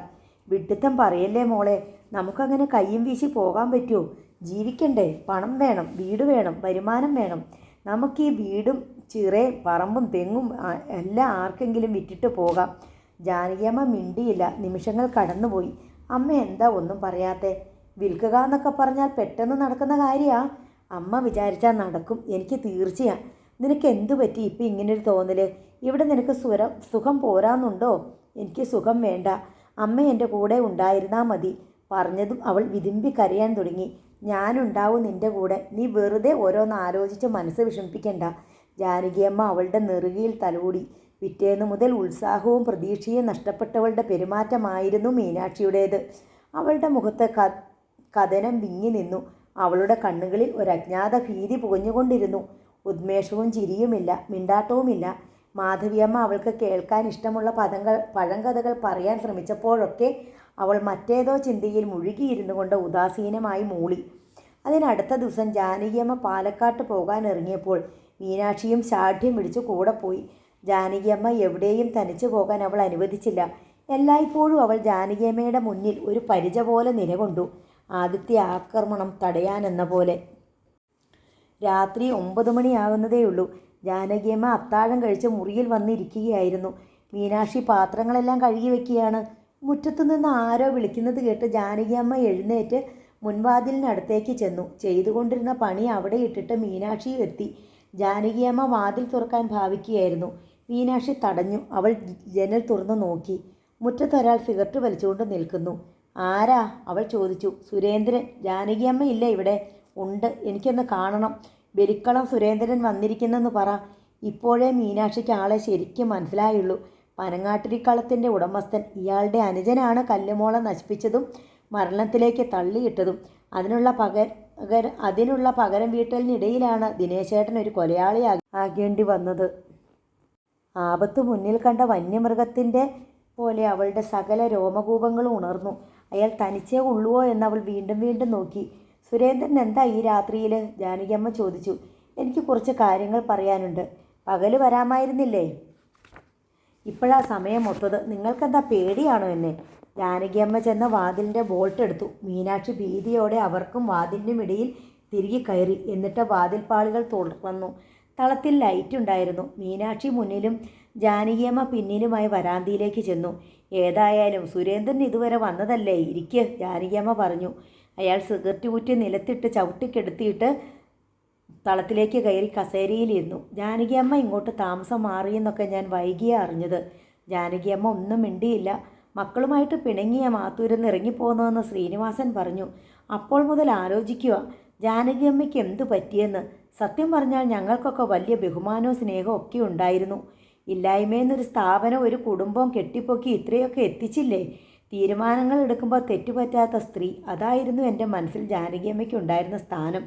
വിഡ്ഢിത്തം പറയല്ലേ മോളെ. നമുക്കങ്ങനെ കയ്യും വീശി പോകാൻ പറ്റുമോ? ജീവിക്കണ്ടേ? പണം വേണം, വീട് വേണം, വരുമാനം വേണം. നമുക്ക് ഈ വീടും ചിറയും പറമ്പും തെങ്ങും എല്ലാം ആർക്കെങ്കിലും വിറ്റിട്ട് പോകാം. ജാനകിയമ്മ മിണ്ടിയില്ല. നിമിഷങ്ങൾ കടന്നുപോയി. അമ്മ എന്താ ഒന്നും പറയാത്തെ? വിൽക്കുക എന്നൊക്കെ പറഞ്ഞാൽ പെട്ടെന്ന് നടക്കുന്ന കാര്യമാണ്. അമ്മ വിചാരിച്ചാൽ നടക്കും, എനിക്ക് തീർച്ചയാണ്. നിനക്ക് എന്തു പറ്റി ഇപ്പം ഇങ്ങനൊരു തോന്നൽ? ഇവിടെ നിനക്ക് സുഖം പോരാന്നുണ്ടോ? എനിക്ക് സുഖം വേണ്ട, അമ്മ എൻ്റെ കൂടെ ഉണ്ടായിരുന്നാൽ മതി. പറഞ്ഞതും അവൾ വിതുമ്പി കരയാൻ തുടങ്ങി. ഞാനുണ്ടാവും നിൻ്റെ കൂടെ. നീ വെറുതെ ഓരോന്ന് ആലോചിച്ച് മനസ്സ് വിഷമിപ്പിക്കണ്ട. ജാനകിയമ്മ അവളുടെ നെറുകയിൽ തലോടി. പിറ്റേന്ന് മുതൽ ഉത്സാഹവും പ്രതീക്ഷയും നഷ്ടപ്പെട്ടവളുടെ പെരുമാറ്റമായിരുന്നു മീനാക്ഷിയുടേത്. അവളുടെ മുഖത്ത് കഥനം വിങ്ങി നിന്നു. അവളുടെ കണ്ണുകളിൽ ഒരു അജ്ഞാത ഭീതി പുകഞ്ഞുകൊണ്ടിരുന്നു. ഉന്മേഷവും ചിരിയുമില്ല, മിണ്ടാട്ടവുമില്ല. മാധവിയമ്മ അവൾക്ക് കേൾക്കാൻ ഇഷ്ടമുള്ള പഴങ്കഥകൾ പറയാൻ ശ്രമിച്ചപ്പോഴൊക്കെ അവൾ മറ്റേതോ ചിന്തയിൽ മുഴുകിയിരുന്നു കൊണ്ട് ഉദാസീനമായി മൂളി. അതിനടുത്ത ദിവസം ജാനകിയമ്മ പാലക്കാട്ട് പോകാൻ ഇറങ്ങിയപ്പോൾ മീനാക്ഷിയും ശാഠ്യം പിടിച്ച് കൂടെ പോയി. ജാനകിയമ്മ എവിടെയും തനിച്ചു പോകാൻ അവൾ അനുവദിച്ചില്ല. എല്ലായ്പ്പോഴും അവൾ ജാനകിയമ്മയുടെ മുന്നിൽ ഒരു പരിച പോലെ നിലകൊണ്ടു, ആദ്യത്തെ ആക്രമണം തടയാനെന്ന പോലെ. രാത്രി 9 മണിയാകുന്നതേയുള്ളൂ. ജാനകിയമ്മ അത്താഴം കഴിച്ച് മുറിയിൽ വന്നിരിക്കുകയായിരുന്നു. മീനാക്ഷി പാത്രങ്ങളെല്ലാം കഴുകി വയ്ക്കുകയാണ്. മുറ്റത്തുനിന്ന് ആരോ വിളിക്കുന്നത് കേട്ട് ജാനകിയമ്മ എഴുന്നേറ്റ് മുൻവാതിലിനടുത്തേക്ക് ചെന്നു. ചെയ്തുകൊണ്ടിരുന്ന പണി അവിടെ ഇട്ടിട്ട് മീനാക്ഷി എത്തി. ജാനകിയമ്മ വാതിൽ തുറക്കാൻ ഭാവിക്കുകയായിരുന്നു. മീനാക്ഷി തടഞ്ഞു. അവൾ ജനൽ തുറന്നു നോക്കി. മുറ്റത്തൊരാൾ സിഗരറ്റ് വലിച്ചുകൊണ്ട് നിൽക്കുന്നു. ആരാ? അവൾ ചോദിച്ചു. സുരേന്ദ്രൻ. ജാനകിയമ്മ ഇല്ല ഇവിടെ? ഉണ്ട്, എനിക്കൊന്ന് കാണണം. ബലിക്കളം സുരേന്ദ്രൻ വന്നിരിക്കുന്നെന്ന് പറ. ഇപ്പോഴേ മീനാക്ഷിക്ക് ആളെ ശരിക്കും മനസ്സിലായുള്ളൂ. പനങ്ങാട്ടിരിക്കളത്തിൻ്റെ ഉടമസ്ഥൻ. ഇയാളുടെ അനുജനാണ് കല്ലുമോളെ നശിപ്പിച്ചതും മരണത്തിലേക്ക് തള്ളിയിട്ടതും. അതിനുള്ള പകരം വീട്ടലിനിടയിലാണ് ദിനേശേട്ടൻ ഒരു കൊലയാളിയാകേണ്ടി വന്നത്. ആപത്ത് മുന്നിൽ കണ്ട വന്യമൃഗത്തിൻ്റെ പോലെ അവളുടെ സകല രോമകൂപങ്ങളും ഉണർന്നു. അയാൾ തനിച്ചേ ഉള്ളുവോ എന്നവൾ വീണ്ടും വീണ്ടും നോക്കി. സുരേന്ദ്രൻ എന്താ ഈ രാത്രിയിൽ? ജാനകിയമ്മ ചോദിച്ചു. എനിക്ക് കുറച്ച് കാര്യങ്ങൾ പറയാനുണ്ട്. പകല് വരാമായിരുന്നില്ലേ? ഇപ്പോഴാ സമയം ഒത്തത്. നിങ്ങൾക്കെന്താ പേടിയാണോ എന്നെ? ജാനകിയമ്മ ചെന്ന് വാതിലിൻ്റെ ബോൾട്ട് എടുത്തു. മീനാക്ഷി ഭീതിയോടെ അവർക്കും വാതിലിനും ഇടയിൽ തിരികെ കയറി. എന്നിട്ട് വാതിൽപ്പാളികൾ തുറന്നു. തളത്തിൽ ലൈറ്റ് ഉണ്ടായിരുന്നു. മീനാക്ഷി മുന്നിലും ജാനകിയമ്മ പിന്നിലുമായി വരാന്തിയിലേക്ക് ചെന്നു. ഏതായാലും സുരേന്ദ്രൻ ഇതുവരെ വന്നതല്ലേ, ഇരിക്ക്, ജാനകിയമ്മ പറഞ്ഞു. അയാൾ സിഗരറ്റ് കുറ്റി നിലത്തിട്ട് ചവിട്ടിക്കെടുത്തിയിട്ട് തളത്തിലേക്ക് കയറി കസേരയിലിരുന്നു. ജാനകിയമ്മ ഇങ്ങോട്ട് താമസം മാറിയെന്നൊക്കെ ഞാൻ വൈകിയാണ് അറിഞ്ഞത്. ജാനകിയമ്മ ഒന്നും മിണ്ടിയില്ല. മക്കളുമായിട്ട് പിണങ്ങിയ മാത്തൂരെന്ന് ഇറങ്ങിപ്പോകുന്നതെന്ന് ശ്രീനിവാസൻ പറഞ്ഞു. അപ്പോൾ മുതൽ ആലോചിക്കുക ജാനകിയമ്മയ്ക്ക് എന്തു പറ്റിയെന്ന്. സത്യം പറഞ്ഞാൽ ഞങ്ങൾക്കൊക്കെ വലിയ ബഹുമാനവും സ്നേഹവും ഒക്കെ ഉണ്ടായിരുന്നു. ഇല്ലായ്മയെന്നൊരു സ്ഥാപനം ഒരു കുടുംബം കെട്ടിപ്പൊക്കി ഇത്രയൊക്കെ എത്തിച്ചില്ലേ. തീരുമാനങ്ങൾ എടുക്കുമ്പോൾ തെറ്റുപറ്റാത്ത സ്ത്രീ, അതായിരുന്നു എൻ്റെ മനസ്സിൽ ജാനകിയമ്മയ്ക്ക് ഉണ്ടായിരുന്ന സ്ഥാനം.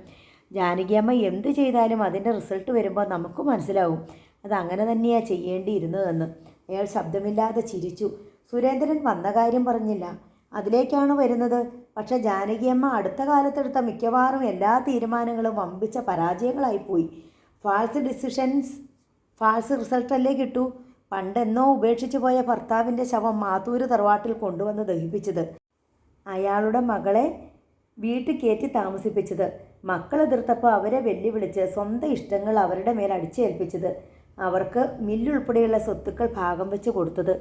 ജാനകിയമ്മ എന്ത് ചെയ്താലും അതിൻ്റെ റിസൾട്ട് വരുമ്പോൾ നമുക്ക് മനസ്സിലാവും അതങ്ങനെ തന്നെയാണ് ചെയ്യേണ്ടിയിരുന്നതെന്ന്. അയാൾ ശബ്ദമില്ലാതെ ചിരിച്ചു. സുരേന്ദ്രൻ വന്ന കാര്യം പറഞ്ഞില്ല. അതിലേക്കാണ് വരുന്നത്. പക്ഷെ ജാനകിയമ്മ അടുത്ത കാലത്തെടുത്ത മിക്കവാറും എല്ലാ തീരുമാനങ്ങളും വമ്പിച്ച പരാജയങ്ങളായിപ്പോയി. ഫാൾസ് ഡിസിഷൻസ് ഫാൾസ് റിസൾട്ടല്ലേ കിട്ടൂ. പണ്ടെന്നോ ഉപേക്ഷിച്ചു പോയ ഭർത്താവിൻ്റെ ശവം മാത്തൂര് തറവാട്ടിൽ കൊണ്ടുവന്ന് ദഹിപ്പിച്ചത്, അയാളുടെ മകളെ വീട്ടിൽ കയറ്റി താമസിപ്പിച്ചത്, മക്കൾ എതിർത്തപ്പോൾ അവരെ വെല്ലുവിളിച്ച് സ്വന്തം ഇഷ്ടങ്ങൾ അവരുടെ മേൽ അടിച്ചേൽപ്പിച്ചത്, അവർക്ക് മില്ലുൾപ്പെടെയുള്ള സ്വത്തുക്കൾ ഭാഗം വെച്ച് കൊടുത്തത്,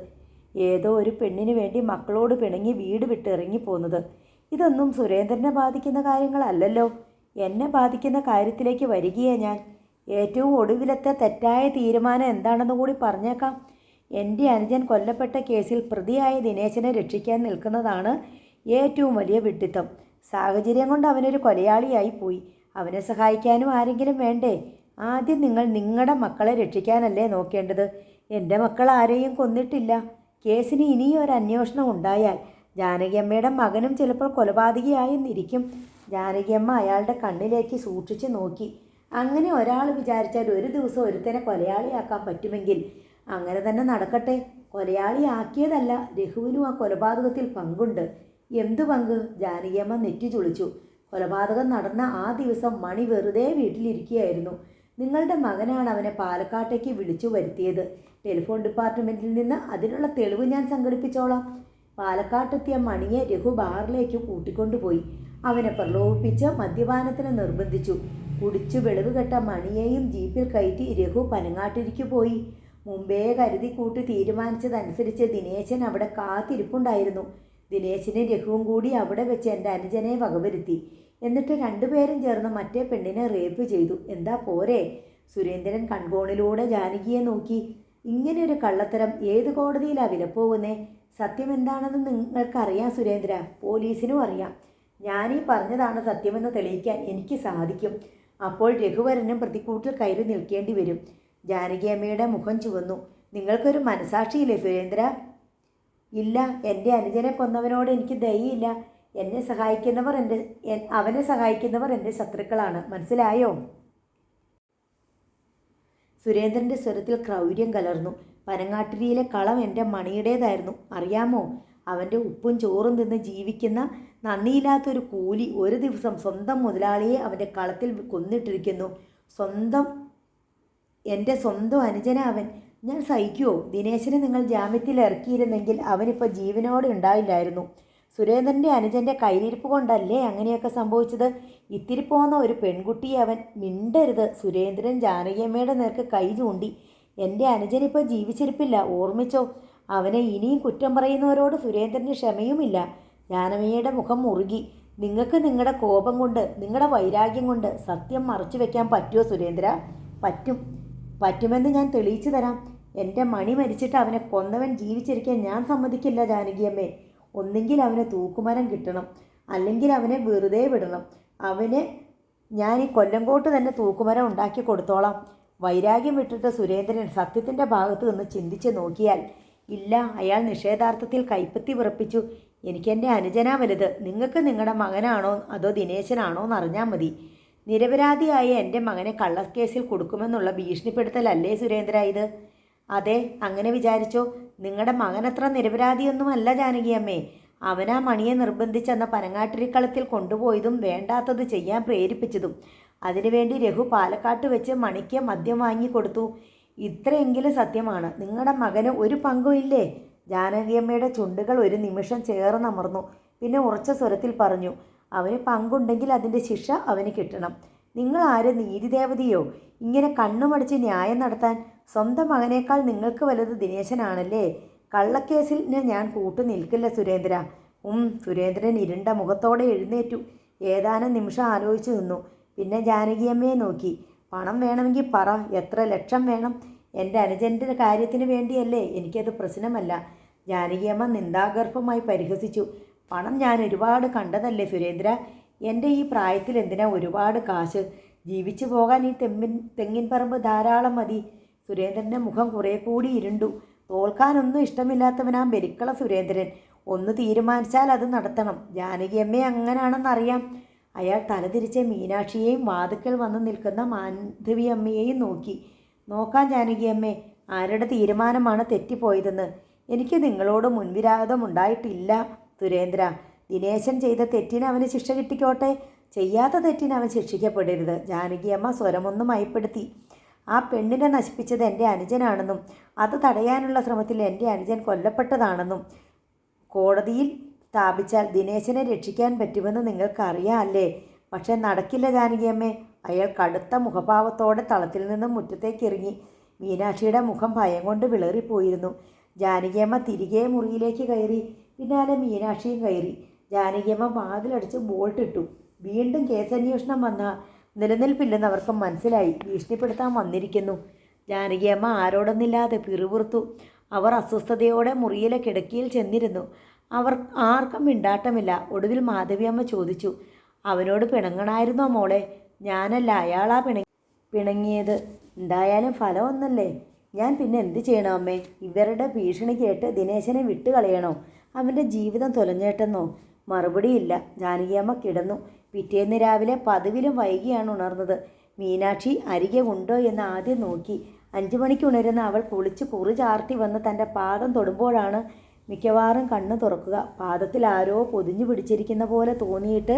ഏതോ ഒരു പെണ്ണിന് വേണ്ടി മക്കളോട് പിണങ്ങി വീട് വിട്ട് ഇറങ്ങിപ്പോകുന്നത്. ഇതൊന്നും സുരേന്ദ്രനെ ബാധിക്കുന്ന കാര്യങ്ങളല്ലല്ലോ. എന്നെ ബാധിക്കുന്ന കാര്യത്തിലേക്ക് വരികയാണ് ഞാൻ. ഏറ്റവും ഒടുവിലത്തെ തെറ്റായ തീരുമാനം എന്താണെന്ന് കൂടി പറഞ്ഞേക്കാം. എൻ്റെ അനുജൻ കൊല്ലപ്പെട്ട കേസിൽ പ്രതിയായ ദിനേശനെ രക്ഷിക്കാൻ നിൽക്കുന്നതാണ് ഏറ്റവും വലിയ വിഡ്ഢിത്തം. സാഹചര്യം കൊണ്ട് അവനൊരു കൊലയാളിയായി പോയി. അവനെ സഹായിക്കാനും ആരെങ്കിലും വേണ്ടേ? ആദ്യം നിങ്ങൾ നിങ്ങളുടെ മക്കളെ രക്ഷിക്കാനല്ലേ നോക്കേണ്ടത്. എൻ്റെ മക്കൾ ആരെയും കൊന്നിട്ടില്ല. കേസിന് ഇനിയും ഒരു അന്വേഷണം ഉണ്ടായാൽ ജാനകിയമ്മയുടെ മകനും ചിലപ്പോൾ കൊലപാതകിയായെന്നിരിക്കും. ജാനകിയമ്മ അയാളുടെ കണ്ണിലേക്ക് സൂക്ഷിച്ച് നോക്കി. അങ്ങനെ ഒരാൾ വിചാരിച്ചാൽ ഒരു ദിവസം ഒരുത്തനെ കൊലയാളിയാക്കാൻ പറ്റുമെങ്കിൽ അങ്ങനെ തന്നെ നടക്കട്ടെ. കൊലയാളിയാക്കിയതല്ല, രഘുവിനും ആ കൊലപാതകത്തിൽ പങ്കുണ്ട്. എന്തു പങ്ക്? ജാനകിയമ്മ നെറ്റി ചുളിച്ചു. കൊലപാതകം നടന്ന ആ ദിവസം മണി വെറുതെ വീട്ടിലിരിക്കുകയായിരുന്നു. നിങ്ങളുടെ മകനാണ് അവനെ പാലക്കാട്ടേക്ക് വിളിച്ചു വരുത്തിയത്. ടെലിഫോൺ ഡിപ്പാർട്ട്മെൻറ്റിൽ നിന്ന് അതിനുള്ള തെളിവ് ഞാൻ സംഘടിപ്പിച്ചോളാം. പാലക്കാട്ടെത്തിയ മണിയെ രഘു ബാറിലേക്ക് കൂട്ടിക്കൊണ്ടുപോയി. അവനെ പ്രലോഭിപ്പിച്ച് മദ്യപാനത്തിന് നിർബന്ധിച്ചു. കുടിച്ചു വെളിവ് കെട്ട മണിയെയും ജീപ്പിൽ കയറ്റി രഘു പനങ്ങാട്ടിരിക്കു പോയി. മുമ്പേ കരുതി കൂട്ടി തീരുമാനിച്ചതനുസരിച്ച് ദിനേശൻ അവിടെ കാത്തിരിപ്പുണ്ടായിരുന്നു. ദിനേശിനെ രഘുവും കൂടി അവിടെ വെച്ച് എൻ്റെ അനുജനെ വകവരുത്തി. എന്നിട്ട് രണ്ടുപേരും ചേർന്ന് മറ്റേ പെണ്ണിനെ റേപ്പ് ചെയ്തു. എന്താ പോരെ? സുരേന്ദ്രൻ കൺകോണിലൂടെ ജാനകിയെ നോക്കി. ഇങ്ങനെയൊരു കള്ളത്തരം ഏത് കോടതിയിലാണ് വിലപ്പോകുന്നേ? സത്യം എന്താണെന്ന് നിങ്ങൾക്കറിയാം സുരേന്ദ്ര, പോലീസിനും അറിയാം. ഞാനീ പറഞ്ഞതാണ് സത്യമെന്ന് തെളിയിക്കാൻ എനിക്ക് സാധിക്കും. അപ്പോൾ രഘുവരനും പ്രതിക്കൂട്ടിൽ കയറി നിൽക്കേണ്ടി വരും. ജാനകിയമ്മയുടെ മുഖം ചുവന്നു. നിങ്ങൾക്കൊരു മനസാക്ഷിയില്ലേ സുരേന്ദ്ര? ഇല്ല, എൻ്റെ അനുജനെ കൊന്നവനോട് എനിക്ക് ദയയില്ല. അവനെ സഹായിക്കുന്നവർ എൻ്റെ ശത്രുക്കളാണ്. മനസ്സിലായോ? സുരേന്ദ്രൻ്റെ സ്വരത്തിൽ ക്രൗര്യം കലർന്നു. പനങ്ങാട്ടിരിയിലെ കളം എൻ്റെ മണിയുടേതായിരുന്നു. അറിയാമോ? അവൻ്റെ ഉപ്പും ചോറും തിന്ന് ജീവിക്കുന്ന നന്ദിയില്ലാത്തൊരു കൂലി ഒരു ദിവസം സ്വന്തം മുതലാളിയെ അവൻ്റെ കളത്തിൽ കൊന്നിട്ടിരിക്കുന്നു. എൻ്റെ സ്വന്തം അനുജന അവൻ. ഞാൻ സഹിക്കുമോ? ദിനേശനെ നിങ്ങൾ ജാമ്യത്തിൽ ഇറക്കിയിരുന്നെങ്കിൽ അവനിപ്പോൾ ജീവനോടെ ഉണ്ടായില്ലായിരുന്നു. സുരേന്ദ്രൻ്റെ അനുജൻ്റെ കയ്യിലിരിപ്പ് കൊണ്ടല്ലേ അങ്ങനെയൊക്കെ സംഭവിച്ചത്. ഇത്തിരി പോന്ന ഒരു പെൺകുട്ടിയെ അവൻ. മിണ്ടരുത്. സുരേന്ദ്രൻ ജാനകിയമ്മയുടെ നേർക്ക് കൈ ചൂണ്ടി. എൻ്റെ അനുജനിപ്പോൾ ജീവിച്ചിരിപ്പില്ല, ഓർമ്മിച്ചോ. അവനെ ഇനിയും കുറ്റം പറയുന്നവരോട് സുരേന്ദ്രന് ക്ഷമയുമില്ല. ജാനകിയമ്മയുടെ മുഖം മുറുകി. നിങ്ങൾക്ക് നിങ്ങളുടെ കോപം കൊണ്ട്, നിങ്ങളുടെ വൈരാഗ്യം കൊണ്ട് സത്യം മറച്ചു വെക്കാൻ പറ്റുമോ സുരേന്ദ്ര? പറ്റുമെന്ന് ഞാൻ തെളിയിച്ചു തരാം. എൻ്റെ മണി മരിച്ചിട്ട് അവനെ കൊന്നവൻ ജീവിച്ചിരിക്കാൻ ഞാൻ സമ്മതിക്കില്ല ജാനകിയമ്മേ. ഒന്നെങ്കിൽ അവനെ തൂക്കുമരം കിട്ടണം, അല്ലെങ്കിൽ അവനെ വെറുതെ വിടണം. അവന് ഞാൻ ഈ കൊല്ലങ്കോട്ട് തന്നെ തൂക്കുമരം ഉണ്ടാക്കി കൊടുത്തോളാം. വൈരാഗ്യം വിട്ടിട്ട് സുരേന്ദ്രൻ സത്യത്തിൻ്റെ ഭാഗത്ത് നിന്ന് ചിന്തിച്ച് നോക്കിയാൽ ഇല്ല. അയാൾ നിഷേധാർത്ഥത്തിൽ കൈപ്പത്തി വിറപ്പിച്ചു. എനിക്കെൻ്റെ അനുജനാ വലുത്. നിങ്ങൾക്ക് നിങ്ങളുടെ മകനാണോ അതോ ദിനേശനാണോ എന്നറിഞ്ഞാൽ മതി. നിരപരാധിയായ എൻ്റെ മകനെ കള്ളക്കേസിൽ കൊടുക്കുമെന്നുള്ള ഭീഷണിപ്പെടുത്തലല്ലേ സുരേന്ദ്ര ഇത്? അതെ, അങ്ങനെ വിചാരിച്ചോ. നിങ്ങളുടെ മകനത്ര നിരപരാധിയൊന്നുമല്ല ജാനകിയമ്മേ. അവനാ മണിയെ നിർബന്ധിച്ചെന്ന പനങ്ങാട്ടിരിക്കളത്തിൽ കൊണ്ടുപോയതും വേണ്ടാത്തത് ചെയ്യാൻ പ്രേരിപ്പിച്ചതും. അതിനുവേണ്ടി രഘു പാലക്കാട്ട് വെച്ച് മണിക്ക് മദ്യം വാങ്ങിക്കൊടുത്തു. ഇത്രയെങ്കിലും സത്യമാണ്. നിങ്ങളുടെ മകന് ഒരു പങ്കും ഇല്ലേ? ജാനകിയമ്മയുടെ ചുണ്ടുകൾ ഒരു നിമിഷം ചേർന്നമർന്നു. പിന്നെ ഉറച്ച സ്വരത്തിൽ പറഞ്ഞു, അവന് പങ്കുണ്ടെങ്കിൽ അതിൻ്റെ ശിക്ഷ അവന് കിട്ടണം. നിങ്ങൾ ആര്, നീതിദേവതയോ? ഇങ്ങനെ കണ്ണുമടിച്ച് ന്യായം നടത്താൻ. സ്വന്തം മകനേക്കാൾ നിങ്ങൾക്ക് വലുത് ദിനേശനാണല്ലേ. കള്ളക്കേസിന് ഞാൻ കൂട്ടു നിൽക്കില്ല സുരേന്ദ്ര. സുരേന്ദ്രൻ ഇരുണ്ട മുഖത്തോടെ എഴുന്നേറ്റു. ഏതാനും നിമിഷം ആലോചിച്ചു നിന്നു. പിന്നെ ജാനകിയമ്മയെ നോക്കി. പണം വേണമെങ്കിൽ പറ, എത്ര ലക്ഷം വേണം? എൻ്റെ അനുജൻ്റെ കാര്യത്തിന് വേണ്ടിയല്ലേ? എനിക്കത് പ്രശ്നമല്ല. ജാനകിയമ്മ നിന്ദാഗർഭമായി പരിഹസിച്ചു. പണം ഞാൻ ഒരുപാട് കണ്ടതല്ലേ സുരേന്ദ്ര, എൻ്റെ ഈ പ്രായത്തിൽ എന്തിനാ ഒരുപാട് കാശ്? ജീവിച്ചു പോകാൻ ഈ തെങ്ങിൻ പറമ്പ് ധാരാളം മതി. സുരേന്ദ്രൻ്റെ മുഖം കുറെ കൂടി ഇരുണ്ടു. തോൽക്കാനൊന്നും ഇഷ്ടമില്ലാത്തവനാ ബെരിക്കള സുരേന്ദ്രൻ. ഒന്ന് തീരുമാനിച്ചാൽ അത് നടത്തണം. ജാനകിയമ്മയെ അങ്ങനാണെന്നറിയാം. അയാൾ തലതിരിച്ച് മീനാക്ഷിയെയും വാതുക്കൽ വന്നു നിൽക്കുന്ന മാധവിയമ്മയെയും നോക്കി. നോക്കാൻ ജാനകിയമ്മേ, ആരുടെ തീരുമാനമാണ് തെറ്റിപ്പോയതെന്ന്. എനിക്ക് നിങ്ങളോട് മുൻവിരോധമുണ്ടായിട്ടില്ല സുരേന്ദ്ര. ദിനേശൻ ചെയ്ത തെറ്റിന് അവന് ശിക്ഷ കിട്ടിക്കോട്ടെ, ചെയ്യാത്ത തെറ്റിന് അവൻ ശിക്ഷിക്കപ്പെടരുത്. ജാനകിയമ്മ സ്വരമൊന്നും മയപ്പെടുത്തി. ആ പെണ്ണിനെ നശിപ്പിച്ചത് എൻ്റെ അനുജനാണെന്നും അത് തടയാനുള്ള ശ്രമത്തിൽ എൻ്റെ അനുജൻ കൊല്ലപ്പെട്ടതാണെന്നും കോടതിയിൽ സ്ഥാപിച്ചാൽ ദിനേശനെ രക്ഷിക്കാൻ പറ്റുമെന്ന് നിങ്ങൾക്കറിയാം അല്ലേ? പക്ഷെ നടക്കില്ല ജാനകിയമ്മേ. അയാൾ കടുത്ത മുഖഭാവത്തോടെ തളത്തിൽ നിന്നും മുറ്റത്തേക്ക് ഇറങ്ങി. മീനാക്ഷിയുടെ മുഖം ഭയം കൊണ്ട് വിളറിപ്പോയിരുന്നു. ജാനകിയമ്മ തിരികെ മുറിയിലേക്ക് കയറി. പിന്നാലെ മീനാക്ഷിയും കയറി. ജാനകിയമ്മ വാതിലടിച്ച് ബോൾട്ടിട്ടു. വീണ്ടും കേസന്വേഷണം വന്ന നിലനിൽപ്പില്ലെന്ന് അവർക്ക് മനസ്സിലായി. ഭീഷണിപ്പെടുത്താൻ വന്നിരിക്കുന്നു. ജാനകിയമ്മ ആരോടൊന്നില്ലാതെ പിറുപിറുത്തു. അവർ അസ്വസ്ഥതയോടെ മുറിയിലെ കിടക്കയിൽ ചെന്നിരുന്നു. അവർ ആർക്കും മിണ്ടാട്ടമില്ല. ഒടുവിൽ മാധവിയമ്മ ചോദിച്ചു, അവനോട് പിണങ്ങണായിരുന്നോ മോളെ? ഞാനല്ല, അയാളാ പിണങ്ങിയത്. എന്തായാലും ഫലം ഒന്നല്ലേ. ഞാൻ പിന്നെ എന്ത് ചെയ്യണം അമ്മേ? ഇവരുടെ ഭീഷണി കേട്ട് ദിനേശനെ വിട്ടുകളയണോ? അവൻ്റെ ജീവിതം തൊലഞ്ഞേട്ടെന്നോ? മറുപടിയില്ല. ജാനകിയമ്മ കിടന്നു. പിറ്റേന്ന് രാവിലെ പതിവിലും വൈകിയാണ് ഉണർന്നത്. മീനാക്ഷി അരികെ ഉണ്ടോ എന്ന് ആദ്യം നോക്കി. 5 മണിക്ക് ഉണരുന്ന അവൾ കുളിച്ച് കുറി ചാർത്തി വന്ന് തൻ്റെ പാദം തൊടുമ്പോഴാണ് മിക്കവാറും കണ്ണ് തുറക്കുക. പാദത്തിൽ ആരോ പൊതിഞ്ഞു പിടിച്ചിരിക്കുന്ന പോലെ തോന്നിയിട്ട്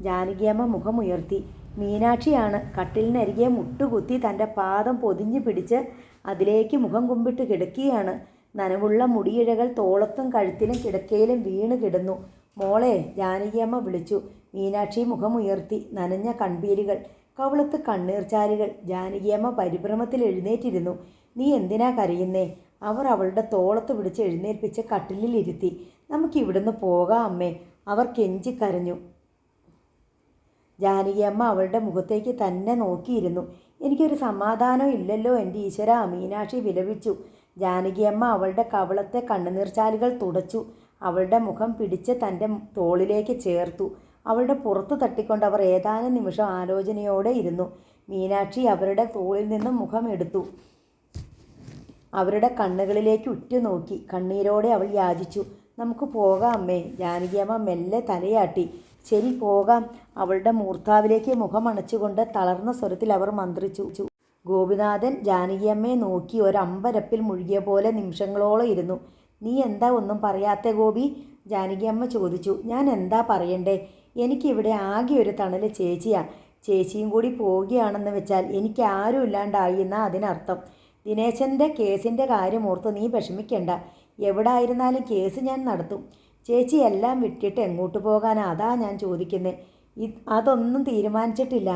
ജാനകിയമ്മ മുഖമുയർത്തി. മീനാക്ഷിയാണ്. കട്ടിലിനരികെ മുട്ടുകുത്തി തൻ്റെ പാദം പൊതിഞ്ഞു പിടിച്ച് അതിലേക്ക് മുഖം കുമ്പിട്ട് കിടക്കുകയാണ്. നനവുള്ള മുടിയിഴകൾ തോളത്തും കഴുത്തിലും കിടക്കയിലും വീണ് കിടന്നു. മോളെ, ജാനകിയമ്മ വിളിച്ചു. മീനാക്ഷി മുഖമുയർത്തി. നനഞ്ഞ കൺപീലികൾ, കവിളത്ത് കണ്ണീർച്ചാലുകൾ. ജാനകിയമ്മ പരിഭ്രമത്തിൽ എഴുന്നേറ്റിരുന്നു. നീ എന്തിനാ കരയുന്നേ? അവർ അവളുടെ തോളത്ത് പിടിച്ച് എഴുന്നേൽപ്പിച്ച് കട്ടിലിൽ ഇരുത്തി. നമുക്കിവിടുന്ന് പോകാം അമ്മേ, അവർ കെഞ്ചിക്കരഞ്ഞു. ജാനകിയമ്മ അവളുടെ മുഖത്തേക്ക് തന്നെ നോക്കിയിരുന്നു. എനിക്കൊരു സമാധാനം ഇല്ലല്ലോ എൻ്റെ ഈശ്വര, മീനാക്ഷി വിലപിച്ചു. ജാനകിയമ്മ അവളുടെ കവിളത്തെ കണ്ണുനീർച്ചാലുകൾ തുടച്ചു. അവളുടെ മുഖം പിടിച്ച് തൻ്റെ തോളിലേക്ക് ചേർത്തു. അവളുടെ പുറത്ത് തട്ടിക്കൊണ്ട് അവർ ഏതാനും നിമിഷം ആലോചനയോടെ ഇരുന്നു. മീനാക്ഷി അവരുടെ തോളിൽ നിന്നും മുഖം എടുത്തു. അവരുടെ കണ്ണുകളിലേക്ക് ഉറ്റുനോക്കി. കണ്ണീരോടെ അവൾ യാചിച്ചു, നമുക്ക് പോകാം അമ്മേ. ജാനകിയമ്മ മെല്ലെ തലയാട്ടി. ശരി, പോകാം. അവളുടെ മൂർത്താവിലേക്ക് മുഖമണച്ചുകൊണ്ട് തളർന്ന സ്വരത്തിൽ അവർ മന്ത്രിച്ചു. ഗോപിനാഥൻ ജാനകിയമ്മയെ നോക്കി ഒരമ്പരപ്പിൽ മുഴുകിയ പോലെ നിമിഷങ്ങളോളം ഇരുന്നു. നീ എന്താ ഒന്നും പറയാത്തെ ഗോപി? ജാനകിയമ്മ ചോദിച്ചു. ഞാൻ എന്താ പറയണ്ടേ? എനിക്കിവിടെ ആകെ ഒരു തണൽ ചേച്ചിയാ. ചേച്ചിയും കൂടി പോവുകയാണെന്ന് വെച്ചാൽ എനിക്ക് ആരും ഇല്ലാണ്ടായി എന്നാ അതിനർത്ഥം. ദിനേശൻ്റെ കേസിൻ്റെ കാര്യം ഓർത്ത് നീ വിഷമിക്കണ്ട. എവിടെ ആയിരുന്നാലും കേസ് ഞാൻ നടത്തും. ചേച്ചി എല്ലാം വിട്ടിട്ട് എങ്ങോട്ട് പോകാനാ? അതാ ഞാൻ ചോദിക്കുന്നത്. അതൊന്നും തീരുമാനിച്ചിട്ടില്ല.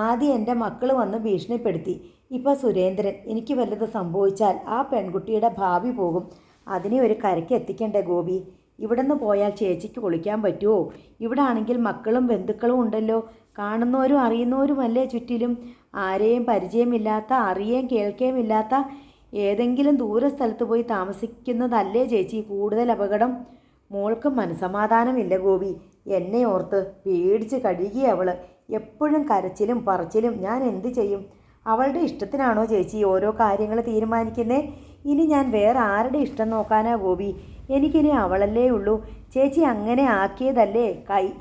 ആദ്യം എൻ്റെ മക്കൾ വന്ന് ഭീഷണിപ്പെടുത്തി. ഇപ്പോൾ സുരേന്ദ്രൻ. എനിക്ക് വല്ലത് സംഭവിച്ചാൽ ആ പെൺകുട്ടിയുടെ ഭാവി പോകും. അതിനെ ഒരു കരയ്ക്ക് എത്തിക്കണ്ടേ ഗോപി? ഇവിടെ നിന്ന് പോയാൽ ചേച്ചിക്ക് കുളിക്കാൻ പറ്റുമോ? ഇവിടെ ആണെങ്കിൽ മക്കളും ബന്ധുക്കളും ഉണ്ടല്ലോ. കാണുന്നവരും അറിയുന്നവരുമല്ലേ ചുറ്റിലും. ആരെയും പരിചയമില്ലാത്ത, അറിയേം കേൾക്കേമില്ലാത്ത ഏതെങ്കിലും ദൂര സ്ഥലത്ത് പോയി താമസിക്കുന്നതല്ലേ ചേച്ചി കൂടുതൽ അപകടം? മോൾക്ക് മനസമാധാനമില്ല ഗോപി. എന്നെ ഓർത്ത് പേടിച്ച് കഴുകിയ അവൾ. എപ്പോഴും കരച്ചിലും പറച്ചിലും. ഞാൻ എന്ത് ചെയ്യും? അവളുടെ ഇഷ്ടത്തിനാണോ ചേച്ചി ഓരോ കാര്യങ്ങൾ തീരുമാനിക്കുന്നേ? ഇനി ഞാൻ വേറെ ആരുടെ ഇഷ്ടം നോക്കാനാ ഗോപി? എനിക്കിനി അവളല്ലേ ഉള്ളൂ. ചേച്ചി അങ്ങനെ ആക്കിയതല്ലേ.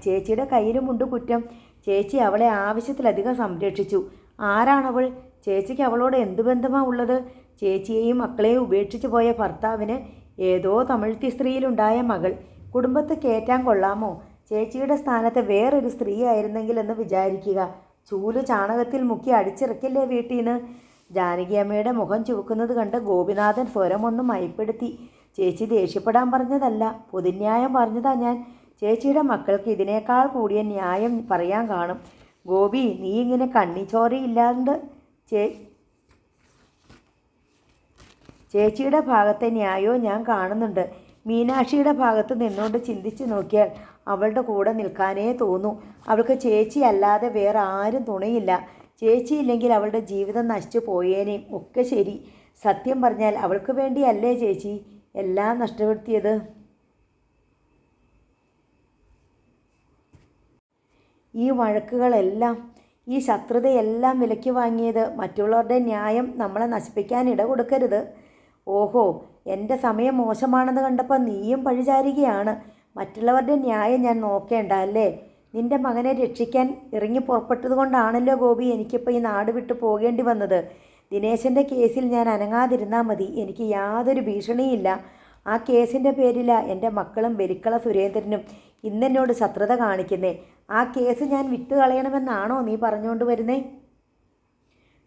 ചേച്ചിയുടെ കയ്യിലുമുണ്ട് കുറ്റം. ചേച്ചി അവളെ ആവശ്യത്തിലധികം സംരക്ഷിച്ചു. ആരാണവൾ? ചേച്ചിക്ക് അവളോട് എന്ത് ബന്ധമാണ് ഉള്ളത്? ചേച്ചിയെയും മക്കളെയും ഉപേക്ഷിച്ചു പോയ ഭർത്താവിന് ഏതോ തമിഴ്ത്തി സ്ത്രീയിലുണ്ടായ മകൾ. കുടുംബത്തെ കയറ്റാൻ കൊള്ളാമോ? ചേച്ചിയുടെ സ്ഥാനത്ത് വേറൊരു സ്ത്രീ ആയിരുന്നെങ്കിലെന്ന് വിചാരിക്കുക. ചൂല് ചാണകത്തിൽ മുക്കി അടിച്ചിറക്കില്ലേ വീട്ടിൽ നിന്ന്. ജാനകിയമ്മയുടെ മുഖം ചുവക്കുന്നത് കണ്ട് ഗോപിനാഥൻ സ്വരമൊന്നും മയപ്പെടുത്തി. ചേച്ചി ദേഷ്യപ്പെടാൻ പറഞ്ഞതല്ല, പൊതുന്യായം പറഞ്ഞതാ ഞാൻ. ചേച്ചിയുടെ മക്കൾക്ക് ഇതിനേക്കാൾ കൂടിയ ന്യായം പറയാൻ കാണും. ഗോപി, നീ ഇങ്ങനെ കണ്ണിച്ചോരയില്ലാണ്ട് ചേച്ചിയുടെ ഭാഗത്തെ ന്യായവും ഞാൻ കാണുന്നുണ്ട്. മീനാക്ഷിയുടെ ഭാഗത്ത് നിന്നുകൊണ്ട് ചിന്തിച്ച് നോക്കിയാൽ അവളുടെ കൂടെ നിൽക്കാനേ തോന്നൂ. അവൾക്ക് ചേച്ചി അല്ലാതെ വേറെ ആരും തുണയില്ല. ചേച്ചിയില്ലെങ്കിൽ അവളുടെ ജീവിതം നശിച്ചു പോയേനേയും. ഒക്കെ ശരി. സത്യം പറഞ്ഞാൽ അവൾക്ക് വേണ്ടിയല്ലേ ചേച്ചി എല്ലാം നഷ്ടപ്പെടുത്തിയത്? ഈ വഴക്കുകളെല്ലാം, ഈ ശത്രുതയെല്ലാം വിലയ്ക്ക് വാങ്ങിയത് മറ്റുള്ളവരുടെ ന്യായം നമ്മളെ നശിപ്പിക്കാൻ ഇട കൊടുക്കരുത്. ഓഹോ, എൻ്റെ സമയം മോശമാണെന്ന് കണ്ടപ്പോൾ നീയും പഴിചാരുകയാണ്. മറ്റുള്ളവരുടെ ന്യായം ഞാൻ നോക്കേണ്ട അല്ലേ? നിന്റെ മകനെ രക്ഷിക്കാൻ ഇറങ്ങി പുറപ്പെട്ടത് കൊണ്ടാണല്ലോ ഗോപി എനിക്കിപ്പോൾ ഈ നാട് വിട്ടു പോകേണ്ടി വന്നത്. ദിനേശൻ്റെ കേസിൽ ഞാൻ അനങ്ങാതിരുന്നാൽ മതി. എനിക്ക് യാതൊരു ഭീഷണിയില്ല. ആ കേസിൻ്റെ പേരിലാണ് എൻ്റെ മക്കളും ബലിക്കള സുരേന്ദ്രനും ഇന്നെന്നോട് ശത്രുത കാണിക്കുന്നേ. ആ കേസ് ഞാൻ വിട്ടുകളയണമെന്നാണോ നീ പറഞ്ഞുകൊണ്ട് വരുന്നേ?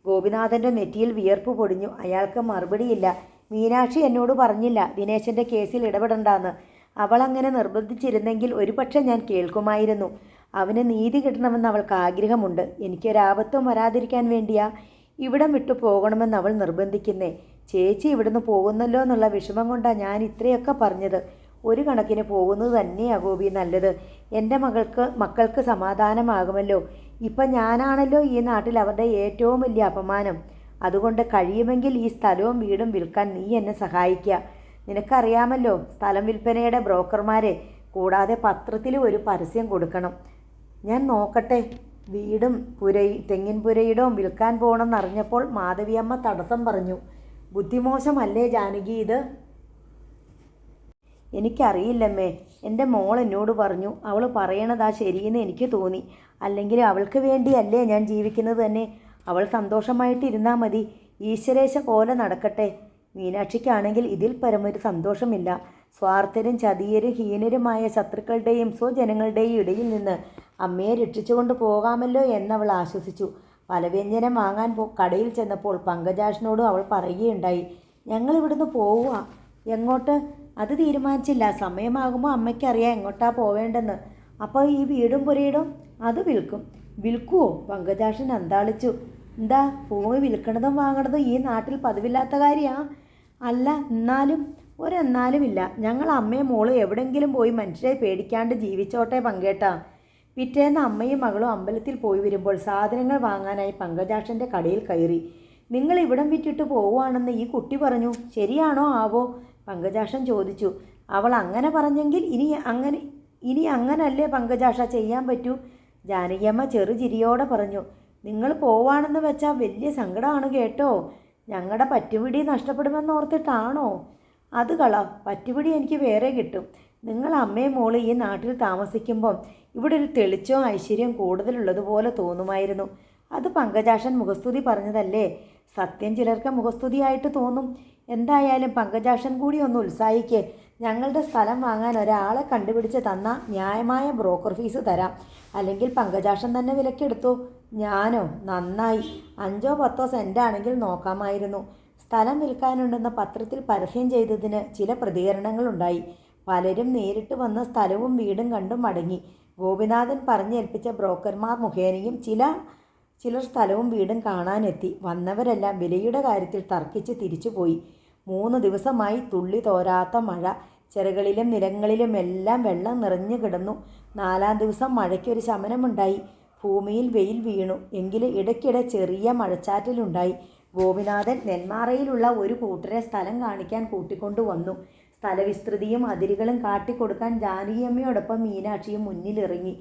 ഗോപിനാഥൻ്റെ നെറ്റിയിൽ വിയർപ്പ് പൊടിഞ്ഞു. അയാൾക്ക് മറുപടിയില്ല. മീനാക്ഷി എന്നോട് പറഞ്ഞില്ല ദിനേശൻ്റെ കേസിൽ ഇടപെടണ്ടെന്ന്. അവളങ്ങനെ നിർബന്ധിച്ചിരുന്നെങ്കിൽ ഒരുപക്ഷെ ഞാൻ കേൾക്കുമായിരുന്നു. അവന് നീതി കിട്ടണമെന്ന് അവൾക്ക് ആഗ്രഹമുണ്ട്. എനിക്കൊരാപത്തും വരാതിരിക്കാൻ വേണ്ടിയാ ഇവിടം വിട്ടു പോകണമെന്ന് അവൾ നിർബന്ധിക്കുന്നേ. ചേച്ചി ഇവിടുന്ന് പോകുന്നല്ലോ എന്നുള്ള വിഷമം കൊണ്ടാണ് ഞാൻ ഇത്രയൊക്കെ പറഞ്ഞത്. ഒരു കണക്കിന് പോകുന്നത് തന്നെയാണ് ഗോപി നല്ലത്. എൻ്റെ മക്കൾക്ക് സമാധാനമാകുമല്ലോ. ഇപ്പം ഞാനാണല്ലോ ഈ നാട്ടിൽ അവരുടെ ഏറ്റവും വലിയ അപമാനം. അതുകൊണ്ട് കഴിയുമെങ്കിൽ ഈ സ്ഥലവും വീടും വിൽക്കാൻ നീ എന്നെ സഹായിക്കുക. നിനക്കറിയാമല്ലോ സ്ഥലം വിൽപ്പനയുടെ ബ്രോക്കർമാരെ. കൂടാതെ പത്രത്തിൽ ഒരു പരസ്യം കൊടുക്കണം. ഞാൻ നോക്കട്ടെ. വീടും തെങ്ങിൻ പുരയിടവും വിൽക്കാൻ പോകണമെന്നറിഞ്ഞപ്പോൾ മാധവിയമ്മ തടസ്സം പറഞ്ഞു. ബുദ്ധിമോശമല്ലേ ജാനകി ഇത്? എനിക്കറിയില്ലമ്മേ. എൻ്റെ മോൾ എന്നോട് പറഞ്ഞു. അവൾ പറയണതാ ശരിയെന്ന് എനിക്ക് തോന്നി. അല്ലെങ്കിൽ അവൾക്ക് വേണ്ടിയല്ലേ ഞാൻ ജീവിക്കുന്നത് തന്നെ. അവൾ സന്തോഷമായിട്ടിരുന്നാൽ മതി. ഈശ്വരേശ പോലെ നടക്കട്ടെ. മീനാക്ഷിക്കാണെങ്കിൽ ഇതിൽ പരമൊരു സന്തോഷമില്ല. സ്വാർത്ഥരും ചതിയരും ഹീനരുമായ ശത്രുക്കളുടെയും സ്വജനങ്ങളുടെയും ഇടയിൽ നിന്ന് അമ്മയെ രക്ഷിച്ചുകൊണ്ട് പോകാമല്ലോ എന്നവൾ ആശ്വസിച്ചു. പലവ്യഞ്ജനം വാങ്ങാൻ കടയിൽ ചെന്നപ്പോൾ പങ്കജാഷിനോടും അവൾ പറയുകയുണ്ടായി, ഞങ്ങളിവിടുന്ന് പോവുക. എങ്ങോട്ട്? അത് തീരുമാനിച്ചില്ല. സമയമാകുമ്പോൾ അമ്മയ്ക്കറിയാം എങ്ങോട്ടാ പോവേണ്ടെന്ന്. അപ്പോൾ ഈ വീടും പുരയിടും അത് വിൽക്കും. വിൽക്കുവോ? പങ്കജാഷൻ അന്താളിച്ചു. എന്താ, ഭൂമി വിൽക്കണതും വാങ്ങണതും ഈ നാട്ടിൽ പതിവില്ലാത്ത കാര്യമാണ്? അല്ല, എന്നാലും ഇല്ല. ഞങ്ങൾ അമ്മയും മോളും എവിടെയെങ്കിലും പോയി മനുഷ്യരെ പേടിക്കാണ്ട് ജീവിച്ചോട്ടെ പങ്കേട്ടാ. പിറ്റേന്ന് അമ്മയും മകളും അമ്പലത്തിൽ പോയി വരുമ്പോൾ സാധനങ്ങൾ വാങ്ങാനായി പങ്കജാക്ഷൻ്റെ കടയിൽ കയറി. നിങ്ങൾ ഇവിടം വിറ്റിട്ട് പോവുകയാണെന്ന് ഈ കുട്ടി പറഞ്ഞു. ശരിയാണോ ആവോ? പങ്കജാക്ഷൻ ചോദിച്ചു. അവൾ അങ്ങനെ പറഞ്ഞെങ്കിൽ ഇനി അങ്ങനല്ലേ പങ്കജാക്ഷ ചെയ്യാൻ പറ്റൂ? ജാനകിയമ്മ ചെറുചിരിയോടെ പറഞ്ഞു. നിങ്ങൾ പോവാണെന്ന് വെച്ചാൽ വലിയ സങ്കടമാണ് കേട്ടോ. ഞങ്ങളുടെ പറ്റുപിടി നഷ്ടപ്പെടുമെന്നോർത്തിട്ടാണോ? അത് പറ്റുപിടി എനിക്ക് വേറെ കിട്ടും. നിങ്ങൾ അമ്മയും മോള് ഈ നാട്ടിൽ താമസിക്കുമ്പം ഇവിടെ ഒരു തെളിച്ചവും ഐശ്വര്യം കൂടുതലുള്ളതുപോലെ തോന്നുമായിരുന്നു. അത് പങ്കജാക്ഷൻ മുഖസ്തുതി പറഞ്ഞതല്ലേ. സത്യം ചിലർക്ക് മുഖസ്തുതിയായിട്ട് തോന്നും. എന്തായാലും പങ്കജാക്ഷൻ കൂടി ഒന്ന് ഉത്സാഹിക്കേ. ഞങ്ങളുടെ സ്ഥലം വാങ്ങാൻ ഒരാളെ കണ്ടുപിടിച്ച് തന്നാൽ ന്യായമായ ബ്രോക്കർ ഫീസ് തരാം. അല്ലെങ്കിൽ പങ്കജാക്ഷൻ തന്നെ വിലക്കെടുത്തു. ഞാനോ? നന്നായി. 5-10 സെൻറ്റാണെങ്കിൽ നോക്കാമായിരുന്നു. സ്ഥലം വിൽക്കാനുണ്ടെന്ന് പത്രത്തിൽ പരസ്യം ചെയ്തതിന് ചില പ്രതികരണങ്ങളുണ്ടായി. പലരും നേരിട്ട് വന്ന് സ്ഥലവും വീടും കണ്ടു മടങ്ങി. ഗോപിനാഥൻ പറഞ്ഞേൽപ്പിച്ച ബ്രോക്കർമാർ മുഖേനയും ചിലർ സ്ഥലവും വീടും കാണാനെത്തി. വന്നവരെല്ലാം വിലയുടെ കാര്യത്തിൽ തർക്കിച്ച് തിരിച്ചുപോയി. 3 ദിവസമായി തുള്ളി തോരാത്ത മഴ. ചെറുകളിലും നിലങ്ങളിലുമെല്ലാം വെള്ളം നിറഞ്ഞു കിടന്നു. 4-ാം ദിവസം മഴയ്ക്കൊരു ശമനമുണ്ടായി. ഭൂമിയിൽ വെയിൽ വീണു. എങ്കിലും ഇടയ്ക്കിടെ ചെറിയ മഴച്ചാറ്റലുണ്ടായി. ഗോപിനാഥൻ നെന്മാറയിലുള്ള ഒരു കൂട്ടരെ സ്ഥലം കാണിക്കാൻ കൂട്ടിക്കൊണ്ടു വന്നു. സ്ഥലവിസ്തൃതിയും അതിരുകളും കാട്ടിക്കൊടുക്കാൻ ജാനകിയമ്മയോടൊപ്പം മീനാക്ഷിയും മുന്നിലിറങ്ങി.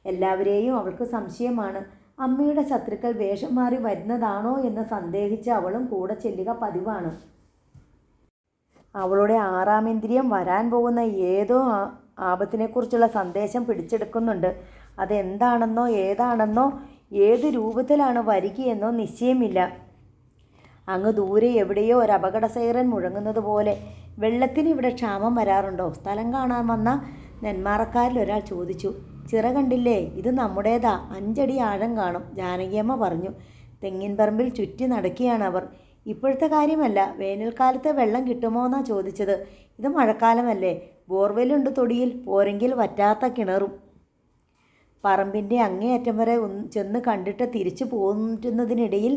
എല്ലാവരെയും അവൾക്ക് സംശയമാണ്. അമ്മയുടെ ശത്രുക്കൾ വേഷം മാറി വരുന്നതാണോ എന്ന് സന്ദേഹിച്ച് അവളും കൂടെ ചെല്ലുക പതിവാണ്. അവളുടെ 6-ാം ഇന്ദ്രിയം വരാൻ പോകുന്ന ഏതോ ആപത്തിനെക്കുറിച്ചുള്ള സന്ദേശം പിടിച്ചെടുക്കുന്നുണ്ട്. അതെന്താണെന്നോ ഏതാണെന്നോ ഏത് രൂപത്തിലാണ് വരികയെന്നോ നിശ്ചയമില്ല. അങ്ങ് ദൂരെ എവിടെയോ ഒരു അപകട സൈറൻ മുഴങ്ങുന്നത് പോലെ. വെള്ളത്തിന് ഇവിടെ ക്ഷാമം വരാറുണ്ടോ? സ്ഥലം കാണാൻ വന്ന നെന്മാറക്കാരിൽ ഒരാൾ ചോദിച്ചു. ചിറ കണ്ടില്ലേ, ഇത് നമ്മുടേതാ. 5 അടി ആഴം കാണും, ജാനകിയമ്മ പറഞ്ഞു. തെങ്ങിൻ പറമ്പിൽ ചുറ്റി നടക്കുകയാണ് അവർ. ഇപ്പോഴത്തെ കാര്യമല്ല, വേനൽക്കാലത്തെ വെള്ളം കിട്ടുമോ എന്നാണ് ചോദിച്ചത്. ഇത് മഴക്കാലമല്ലേ, ബോർവെല്ലുണ്ട് തൊടിയിൽ, പോരെങ്കിൽ വറ്റാത്ത കിണറും. പറമ്പിൻ്റെ അങ്ങേയറ്റം വരെ ചെന്ന് കണ്ടിട്ട് തിരിച്ചു പോകുന്നതിനിടയിൽ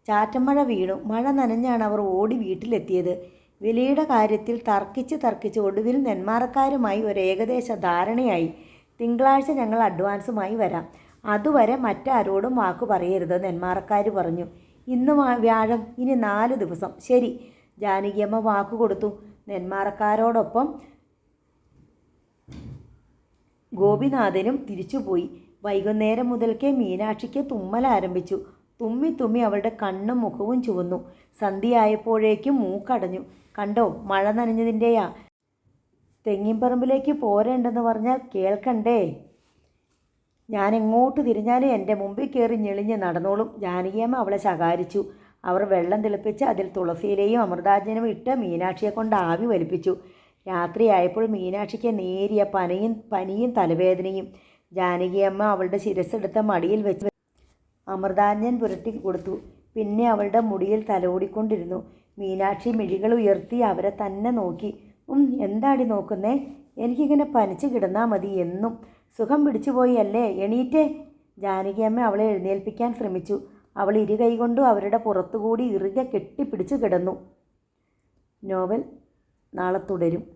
ചാറ്റമഴ വീണു. മഴ നനഞ്ഞാണ് അവർ ഓടി വീട്ടിലെത്തിയത്. വിലയുടെ കാര്യത്തിൽ തർക്കിച്ച് ഒടുവിൽ നെന്മാറക്കാരുമായി ഒരു ഏകദേശ ധാരണയായി. തിങ്കളാഴ്ച ഞങ്ങൾ അഡ്വാൻസുമായി വരാം. അതുവരെ മറ്റാരോടും വാക്ക് പറയരുത്, നെന്മാറക്കാർ പറഞ്ഞു. ഇന്ന് വ്യാഴം, ഇനി 4 ദിവസം. ശരി, ജാനകിയമ്മ വാക്കു കൊടുത്തു. നെന്മാറക്കാരോടൊപ്പം ഗോപിനാഥനും തിരിച്ചുപോയി. വൈകുന്നേരം മുതൽക്കേ മീനാക്ഷിക്ക് തുമ്മൽ ആരംഭിച്ചു. തുമ്മി തുമ്മി അവളുടെ കണ്ണും മുഖവും ചുവന്നു. സന്ധ്യയായപ്പോഴേക്കും മൂക്കടഞ്ഞു. കണ്ടോ, മഴ നനഞ്ഞതിൻ്റെയാ. തെങ്ങിൻപറമ്പിലേക്ക് പോരേണ്ടെന്ന് പറഞ്ഞാൽ കേൾക്കണ്ടേ? ഞാൻ എങ്ങോട്ട് തിരിഞ്ഞാലും എൻ്റെ മുമ്പിൽ കയറി ഞെളിഞ്ഞ് നടന്നോളും. ജാനകിയമ്മ അവളെ ശകാരിച്ചു. അവർ വെള്ളം തിളപ്പിച്ച് അതിൽ തുളസിയിലയും അമൃതാഞ്ജനവും ഇട്ട് മീനാക്ഷിയെ കൊണ്ട് ആവി വലിപ്പിച്ചു. രാത്രിയായപ്പോൾ മീനാക്ഷിക്ക് നേരിയ പനിയും തലവേദനയും. ജാനകിയമ്മ അവളുടെ ശിരസ്സെടുത്ത മടിയിൽ വെച്ച് അമൃതാഞ്ജൻ പുരട്ടി കൊടുത്തു. പിന്നെ അവളുടെ മുടിയിൽ തലോടിക്കൊണ്ടിരുന്നു. മീനാക്ഷി മിഴികൾ ഉയർത്തി അവരെ തന്നെ നോക്കി. എന്താടി നോക്കുന്നേ? എനിക്കിങ്ങനെ പനിച്ച് കിടന്നാൽ മതി എന്നും. സുഖം പിടിച്ചുപോയി അല്ലേ? എണീറ്റേ. ജാനകിയമ്മ അവളെ എഴുന്നേൽപ്പിക്കാൻ ശ്രമിച്ചു. അവൾ ഇരുകൈകൊണ്ടും അവരുടെ പുറത്തുകൂടി ഇറുകെ കെട്ടിപ്പിടിച്ച് കിടന്നു. നോവൽ നാളെ തുടരും.